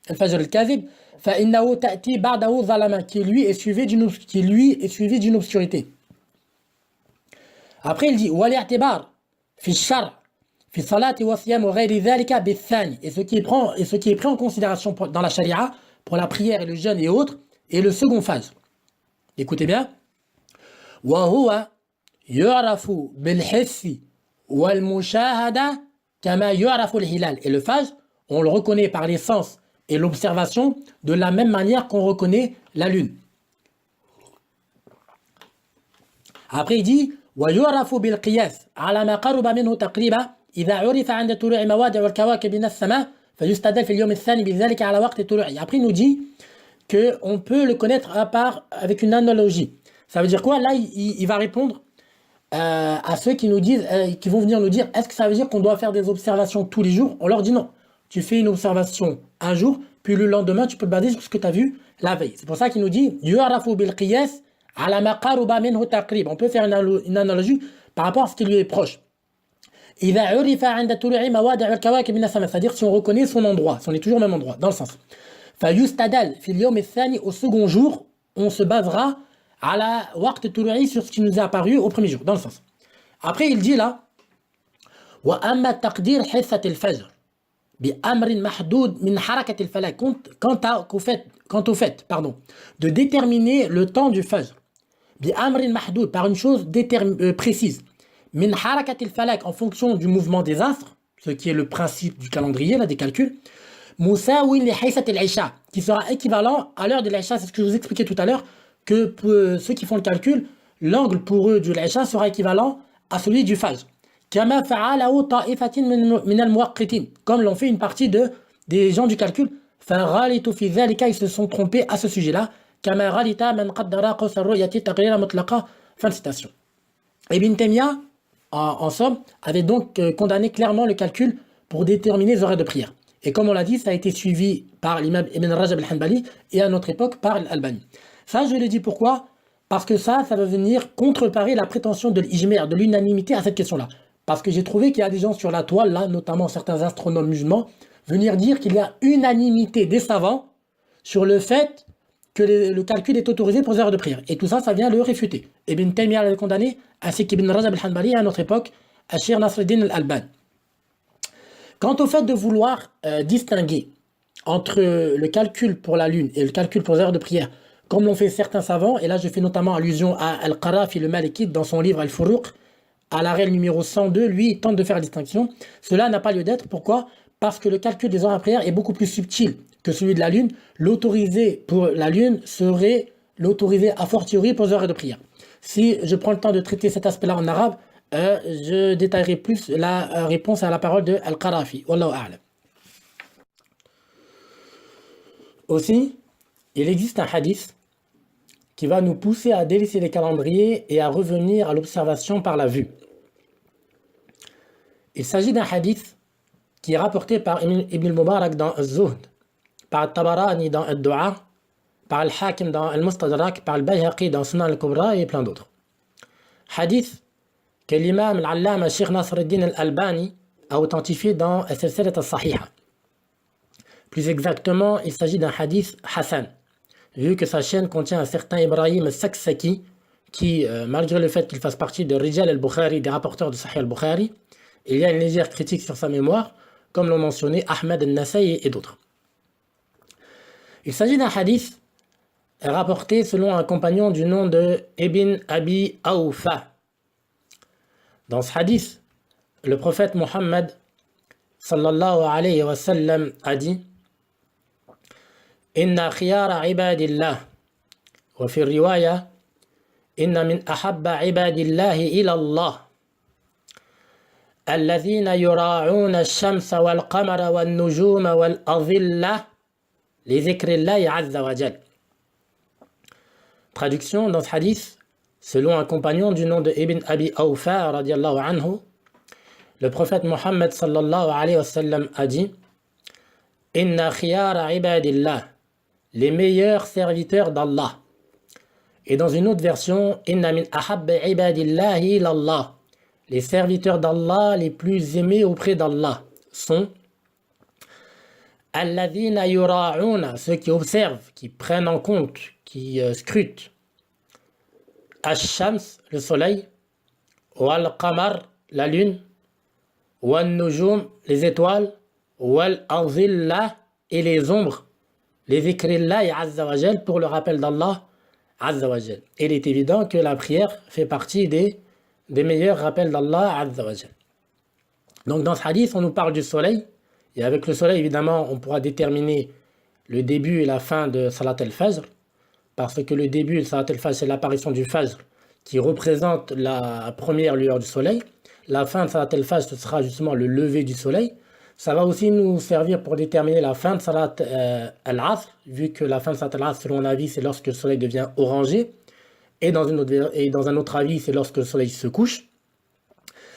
الْفَجْر الْكَاذِبِ, فَإِنَّهُ تَأْتِي بَعْدَهُ ظَلَمًا, qui lui est suivi d'une obscurité. Après il dit وَالِاعْتِبَارِ فِي الشَّرْعِ في الصلاة والصيام وغير ذلك بالثاني, et ce qui est pris en considération dans la charia pour la prière et le jeûne et autres, et le second phase. Écoutez bien. وهو يعرف بالحس والمشاهدة كما يعرف الهلال. Et le phage, on le reconnaît par les sens et l'observation de la même manière qu'on reconnaît la lune. Après il dit ويعرف بالقياس على ما قرب منه تقريبا إذا عرف عند طلوع موادع الكواكب من السماء فيستدل في اليوم الثاني بذلك على وقت طلوعه. Après il nous dit qu'on peut le connaître à part avec une analogie. Ça veut dire quoi? Là il va répondre à ceux qui nous disent, qui vont venir nous dire, est-ce que ça veut dire qu'on doit faire des observations tous les jours? On leur dit non. Tu fais une observation un jour, puis le lendemain, tu peux te baser sur ce que tu as vu la veille. C'est pour ça qu'il nous dit, on peut faire une analogie par rapport à ce qui lui est proche. C'est-à-dire si on reconnaît son endroit, si on est toujours au même endroit, dans le sens. Au second jour, on se basera à la waqt tulu'i sur ce qui nous est apparu au premier jour, dans le sens. Après, il dit là, وَأَمَّا تَقْدِيرْ حِثَّةِ الْفَجْرِ بِأَمْرٍ مَحْدُودٍ مِنْ حَرَكَةِ الْفَلَكِ. Quant au fait, de déterminer le temps du fajr, بِأَمْرٍ مَحْدُودٍ, par une chose précise, مِنْ حَرَكَةِ الْفَلَكِ, en fonction du mouvement des astres, ce qui est le principe du calendrier, là, des calculs, مُسَاوٍ لِحِثَّةِ الْعِشَاءِ, qui sera équivalent à l'heure de l'Aïcha, c'est ce que je vous expliquais tout à l'heure, que pour ceux qui font le calcul, l'angle pour eux du l'Aïcha sera équivalent à celui du Fajr. كما فعله طائفة من الموقتين, comme l'ont fait une partie des gens du calcul. فغالطوا في ذلك, ils se sont trompés à ce sujet-là. كما غلط من قدر قوس الرؤية تقريرا مطلقا. Fin de citation. Ibn Taymiyyah, en somme, avait donc condamné clairement le calcul pour déterminer les horaires de prière. Et comme on l'a dit, ça a été suivi par l'imam Ibn Rajab al-Hanbali et à notre époque par l'Albani. Ça, je le dis pourquoi? Parce que ça va venir contreparer la prétention de l'ijma', de l'unanimité à cette question-là. Parce que j'ai trouvé qu'il y a des gens sur la toile, là, notamment certains astronomes musulmans, venir dire qu'il y a unanimité des savants sur le fait que le calcul est autorisé pour les heures de prière. Et tout ça, ça vient le réfuter. Ibn Taymiyyah l'avait condamné, ainsi qu'Ibn Rajab al-Hanbali à notre époque, à Cheikh Nasruddin al-Albani. Quant au fait de vouloir distinguer entre le calcul pour la lune et le calcul pour les heures de prière, comme l'ont fait certains savants, et là je fais notamment allusion à Al-Qarafi, le Malikite, dans son livre Al-Furuq, à la règle numéro 102, lui, il tente de faire la distinction. Cela n'a pas lieu d'être. Pourquoi? Parce que le calcul des heures de prière est beaucoup plus subtil que celui de la lune. L'autorisé pour la lune serait l'autorisé a fortiori pour les heures de prière. Si je prends le temps de traiter cet aspect-là en arabe, je détaillerai plus la réponse à la parole de Al-Qarafi. Wallahu a'lam. Aussi, il existe un hadith qui va nous pousser à délaisser les calendriers et à revenir à l'observation par la vue. Il s'agit d'un hadith qui est rapporté par Ibn al-Mubarak dans Al-Zuhd, par Al-Tabarani dans Al-Du'a, par Al-Hakim dans Al-Mustadrak, par Al-Bayhaqi dans Sunan al-Kubra et plein d'autres. Hadith que l'imam al-Allama Cheikh Nasruddin al-Albani a authentifié dans As-Silsilat al-Sahiha. Plus exactement, il s'agit d'un hadith Hassan, vu que sa chaîne contient un certain Ibrahim al-Saksaki, qui, malgré le fait qu'il fasse partie de Rijal al-Bukhari, des rapporteurs de Sahih al-Bukhari, il y a une légère critique sur sa mémoire, comme l'ont mentionné Ahmed al-Nasai et d'autres. Il s'agit d'un hadith rapporté selon un compagnon du nom de Ibn Abi Awfa. Dans ce hadith, le prophète Mohammed sallallahu alayhi wa sallam a dit: Inna khiyara ibadillah, wa fi riwaya, inna min ahabba ibadillahi ila Allah, alladhina yura'una ash-shamsa wal qamara wal nujuma wal adhilla li dhikrillahi azza wa jal. Traduction dans ce hadith, selon un compagnon du nom de Ibn Abi Awfa radiallahu anhu, le prophète Mohammed sallallahu alayhi wa sallam a dit: Inna khiyara ibadillah, les meilleurs serviteurs d'Allah. Et dans une autre version, Inna min ahabba ibadillahi ilallah, les serviteurs d'Allah les plus aimés auprès d'Allah sont alladhina yura'una, ceux qui observent, qui prennent en compte, qui scrutent ash-shams, le soleil, wal qamar, la lune, wal nujum, les étoiles, wal azilla, et les ombres, les zikrillahi azza wa jal, pour le rappel d'Allah azza wa jal. Et il est évident que la prière fait partie des meilleurs rappels d'Allah azza wa jal. Donc dans ce hadith, on nous parle du soleil, et avec le soleil, évidemment, on pourra déterminer le début et la fin de Salat al-Fajr, parce que le début de Salat al-Fajr, c'est l'apparition du Fajr, qui représente la première lueur du soleil. La fin de Salat al-Fajr, ce sera justement le lever du soleil. Ça va aussi nous servir pour déterminer la fin de Salat al-Asr, vu que la fin de Salat al-Asr, selon un avis, c'est lorsque le soleil devient orangé, et dans un autre avis, c'est lorsque le soleil se couche.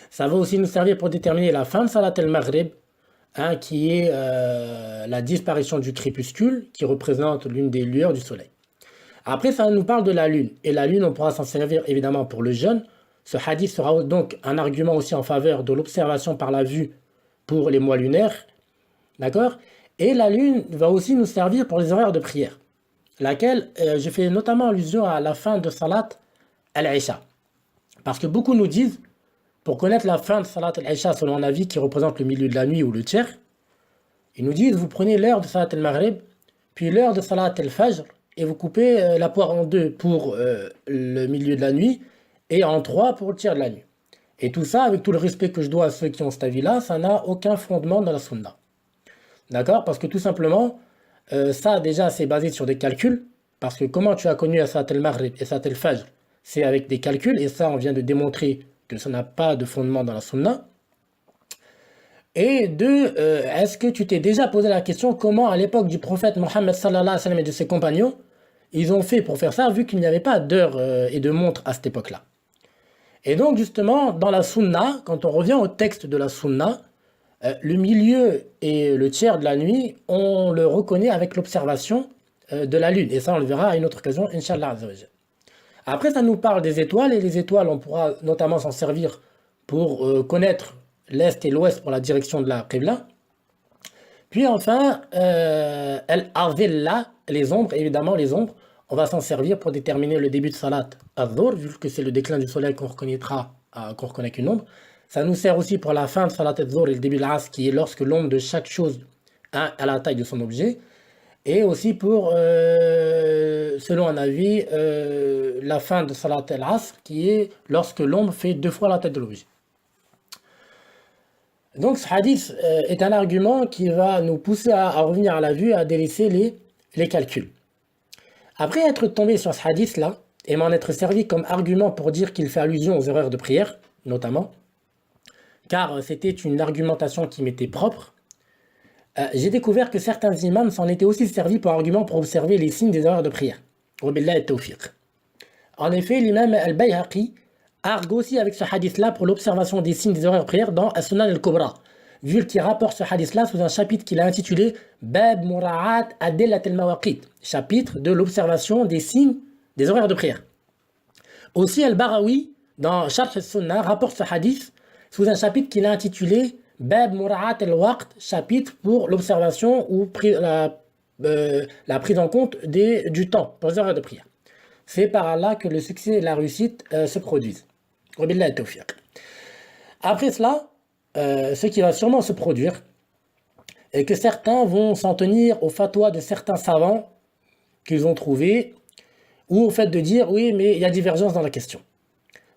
Ça va aussi nous servir pour déterminer la fin de Salat al-Maghrib, hein, qui est la disparition du crépuscule, qui représente l'une des lueurs du soleil. Après, ça nous parle de la lune. Et la lune, on pourra s'en servir évidemment pour le jeûne. Ce hadith sera donc un argument aussi en faveur de l'observation par la vue pour les mois lunaires. D'accord? Et la lune va aussi nous servir pour les horaires de prière, laquelle je fais notamment allusion à la fin de Salat al-Isha. Parce que beaucoup nous disent, pour connaître la fin de Salat al-Isha selon un avis qui représente le milieu de la nuit ou le tiers, ils nous disent, vous prenez l'heure de Salat al-Maghrib, puis l'heure de Salat al-Fajr, et vous coupez la poire en deux pour le milieu de la nuit, et en trois pour le tiers de la nuit. Et tout ça, avec tout le respect que je dois à ceux qui ont cet avis-là, ça n'a aucun fondement dans la sunna. D'accord? Parce que tout simplement, ça déjà c'est basé sur des calculs, parce que comment tu as connu à Salat al-Maghrib et Salat al-Fajr, c'est avec des calculs, et ça on vient de démontrer que ça n'a pas de fondement dans la sunna. Et deux, est-ce que tu t'es déjà posé la question comment à l'époque du prophète Mohammed sallallahu alayhi wa sallam et de ses compagnons, ils ont fait pour faire ça, vu qu'il n'y avait pas d'heure et de montre à cette époque-là. Et donc justement, dans la sunna, quand on revient au texte de la sunna, le milieu et le tiers de la nuit, on le reconnaît avec l'observation de la lune. Et ça, on le verra à une autre occasion, Inch'Allah. Après, ça nous parle des étoiles, et les étoiles, on pourra notamment s'en servir pour connaître l'est et l'ouest pour la direction de la Qibla. Puis enfin, al-Azilla, les ombres, évidemment les ombres, on va s'en servir pour déterminer le début de Salat al-Dhuhr, vu que c'est le déclin du soleil qu'on reconnaîtra, qu'on reconnaît qu'une ombre. Ça nous sert aussi pour la fin de Salat al-Dhuhr et le début de l'Asr, qui est lorsque l'ombre de chaque chose a la taille de son objet. Et aussi pour, selon un avis, la fin de Salat al-Asr, qui est lorsque l'ombre fait 2 fois la taille de l'objet. Donc ce hadith est un argument qui va nous pousser à revenir à la vue, à délaisser les calculs. Après être tombé sur ce hadith-là, et m'en être servi comme argument pour dire qu'il fait allusion aux horaires de prière, notamment, car c'était une argumentation qui m'était propre, j'ai découvert que certains imams s'en étaient aussi servis pour argument pour observer les signes des horaires de prière. En effet, l'imam al-Bayhaqi argue aussi avec ce hadith-là pour l'observation des signes des horaires de prière dans As-Sunan al-Kubra, vu qu'il rapporte ce hadith-là sous un chapitre qu'il a intitulé Bab Mura'at Adillat al-Mawaqit, chapitre de l'observation des signes des horaires de prière. Aussi, Al-Barawi, dans Sharh al-Sunnah, rapporte ce hadith sous un chapitre qu'il a intitulé Bab Mura'at al-Waqt, chapitre pour l'observation ou la prise en compte du temps pour les horaires de prière. C'est par là que le succès et la réussite se produisent. Après cela, ce qui va sûrement se produire est que certains vont s'en tenir au fatwa de certains savants qu'ils ont trouvés, ou au fait de dire oui, mais il y a divergence dans la question.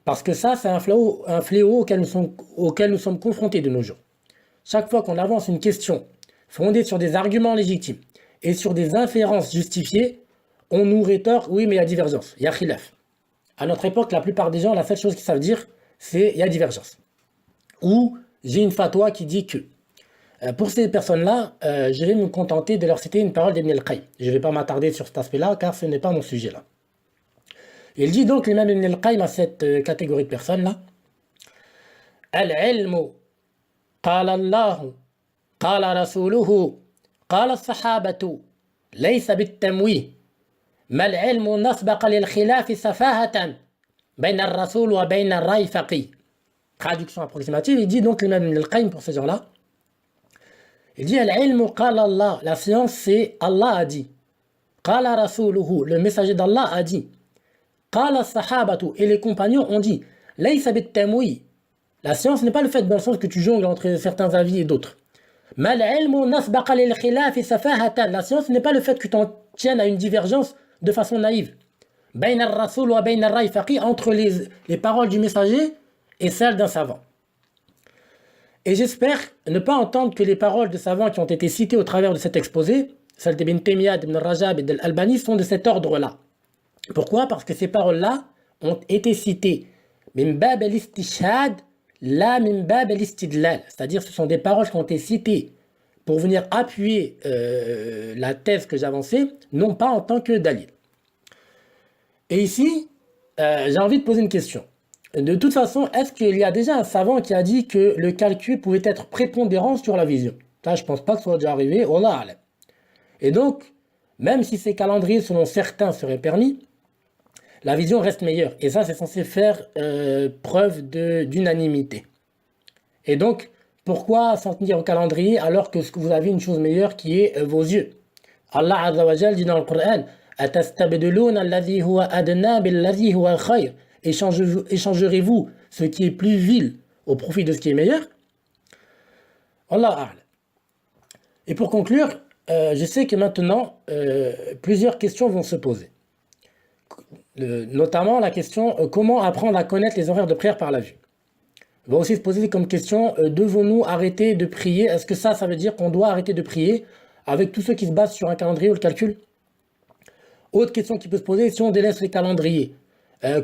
Parce que ça, c'est un fléau auquel nous sommes confrontés de nos jours. Chaque fois qu'on avance une question fondée sur des arguments légitimes et sur des inférences justifiées, on nous rétorque oui, mais il y a divergence, il y a khilaf. À notre époque, la plupart des gens, la seule chose qu'ils savent dire, c'est il y a divergence. Ou j'ai une fatwa qui dit que. Pour ces personnes-là, je vais me contenter de leur citer une parole d'Ibn al-Qayyim. Je ne vais pas m'attarder sur cet aspect-là, car ce n'est pas mon sujet là. Il dit donc l'imam Ibn al-Qayyim à cette catégorie de personnes-là, Al-ilmu, qala Allahu, qala Rasuluhu, qala as-sahabatu, laysa bit-tamwih, mal ilmu nasbaqa lil khilafi safahatan, bayna ar-rasul wa bayna ar-ray faqih. Traduction approximative, il dit donc l'imam Ibn al-Qayyim pour ces gens-là, il dit Al-ilmu qala Allah, la science c'est Allah a dit. Qala rasuluhu, le messager d'Allah a dit. Qala sahabatu, et les compagnons ont dit. Laysa bit-tamwi, la science n'est pas le fait dans le sens que tu jongles entre certains avis et d'autres. Mal ilmu nasbaqa lil khilaf safahatan, la science n'est pas le fait que tu t'en tiennes à une divergence de façon naïve. Bayna ar-rasul wa bayna ar-ray faqih, entre les paroles du messager et celles d'un savant. Et j'espère ne pas entendre que les paroles de savants qui ont été citées au travers de cet exposé, celles d'Ibn Taymiyyah, d'Ibn Rajab et d'Al-Albani, sont de cet ordre-là. Pourquoi? Parce que ces paroles-là ont été cités min bab al-istishhad, la min bab al-istidlal. C'est-à-dire ce sont des paroles qui ont été citées pour venir appuyer la thèse que j'avançais, non pas en tant que dalil. Et ici, j'ai envie de poser une question. De toute façon, est-ce qu'il y a déjà un savant qui a dit que le calcul pouvait être prépondérant sur la vision? Ça, je ne pense pas que ce soit déjà arrivé. Wallah a'lam. Et donc, même si ces calendriers, selon certains, seraient permis, la vision reste meilleure. Et ça, c'est censé faire preuve d'unanimité. Et donc, pourquoi s'en tenir au calendrier alors que vous avez une chose meilleure qui est vos yeux? Allah Azza wa Jal dit dans le Coran, Atastabdiluna alladhi huwa adna billadhi huwa khayr. Échangerez-vous ce qui est plus vil au profit de ce qui est meilleur? Allah a'lam. Et pour conclure, je sais que maintenant, plusieurs questions vont se poser. Notamment la question comment apprendre à connaître les horaires de prière par la vue. Va aussi se poser comme question devons-nous arrêter de prier? Est-ce que ça veut dire qu'on doit arrêter de prier avec tous ceux qui se basent sur un calendrier ou le calcul? Autre question qui peut se poser, si on délaisse les calendriers,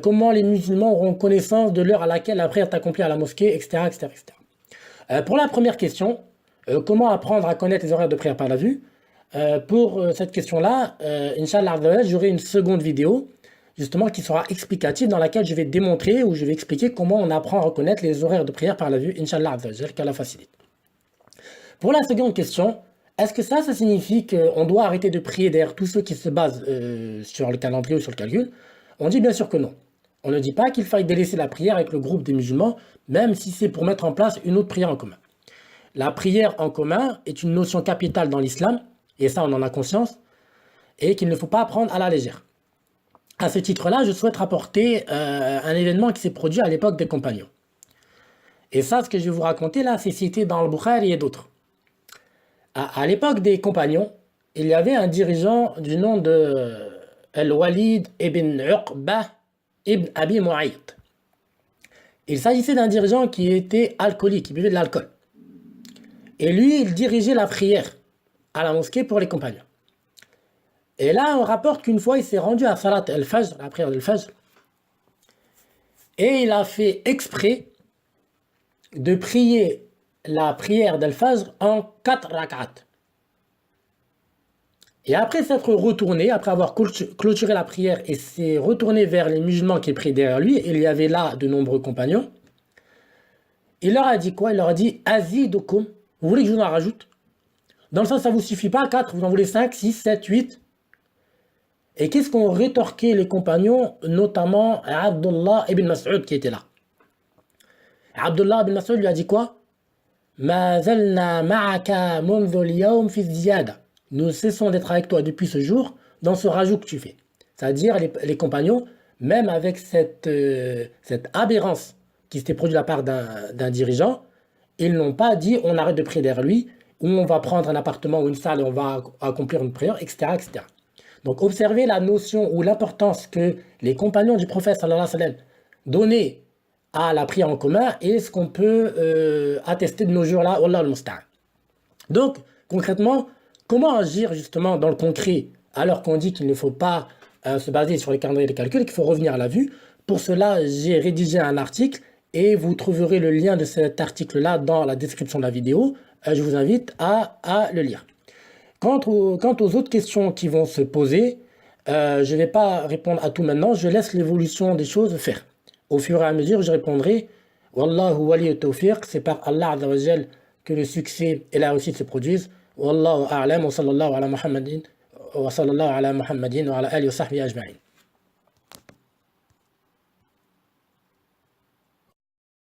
comment les musulmans auront connaissance de l'heure à laquelle la prière est accomplie à la mosquée, etc. etc., etc. Pour la première question, comment apprendre à connaître les horaires de prière par la vue? Pour cette question-là, Inch'Allah, j'aurai une seconde vidéo justement qui sera explicative dans laquelle je vais démontrer ou je vais expliquer comment on apprend à reconnaître les horaires de prière par la vue, Inch'Allah, qu'Allah facilite. Pour la seconde question, est-ce que ça signifie qu'on doit arrêter de prier derrière tous ceux qui se basent sur le calendrier ou sur le calcul? On dit bien sûr que non. On ne dit pas qu'il faille délaisser la prière avec le groupe des musulmans, même si c'est pour mettre en place une autre prière en commun. La prière en commun est une notion capitale dans l'islam, et ça on en a conscience, et qu'il ne faut pas prendre à la légère. À ce titre-là, je souhaite rapporter un événement qui s'est produit à l'époque des compagnons. Et ça, ce que je vais vous raconter là, c'est cité dans le Bukhari et d'autres. À l'époque des compagnons, il y avait un dirigeant du nom de Al-Walid ibn Uqba ibn Abi Mu'ayt. Il s'agissait d'un dirigeant qui était alcoolique, qui buvait de l'alcool. Et lui, il dirigeait la prière à la mosquée pour les compagnons. Et là, on rapporte qu'une fois, il s'est rendu à Salat al-Fajr, la prière del-Fajr, et il a fait exprès de prier la prière del-Fajr en 4 rak'at. Et après s'être retourné, après avoir clôturé la prière et s'est retourné vers les musulmans qui priaient derrière lui, il y avait là de nombreux compagnons, il leur a dit quoi? Il leur a dit « Azidukum » vous voulez que je vous en rajoute? Dans le sens, ça ne vous suffit pas, 4, vous en voulez 5, 6, 7, 8. Et qu'est-ce qu'ont rétorqué les compagnons, notamment Abdullah ibn Mas'ud qui était là. Abdullah ibn Mas'ud lui a dit quoi? Ma zalna ma'aka mundhu al-yawm fi ziyada. Nous cessons d'être avec toi depuis ce jour dans ce rajout que tu fais. C'est-à-dire les compagnons, même avec cette aberrance qui s'était produite de la part d'un dirigeant, ils n'ont pas dit on arrête de prier derrière lui, ou on va prendre un appartement ou une salle et on va accomplir une prière, etc., etc. Donc observez la notion ou l'importance que les compagnons du prophète sallallahu alayhi wa sallam donnaient à la prière en commun et ce qu'on peut attester de nos jours-là, wallah al-musta'an. Donc concrètement, comment agir justement dans le concret alors qu'on dit qu'il ne faut pas se baser sur les calendriers de calcul et qu'il faut revenir à la vue? Pour cela, j'ai rédigé un article et vous trouverez le lien de cet article-là dans la description de la vidéo. Je vous invite à le lire. Quant aux autres questions qui vont se poser, je ne vais pas répondre à tout maintenant, je laisse l'évolution des choses faire. Au fur et à mesure, je répondrai. Wallahu wali tawfiq, c'est par Allah Azza wa Jal que le succès et la réussite se produisent. Wallahu a'lam wa sallallahu ala Muhammadin wa ala alihi wa sahbihi ajma'in.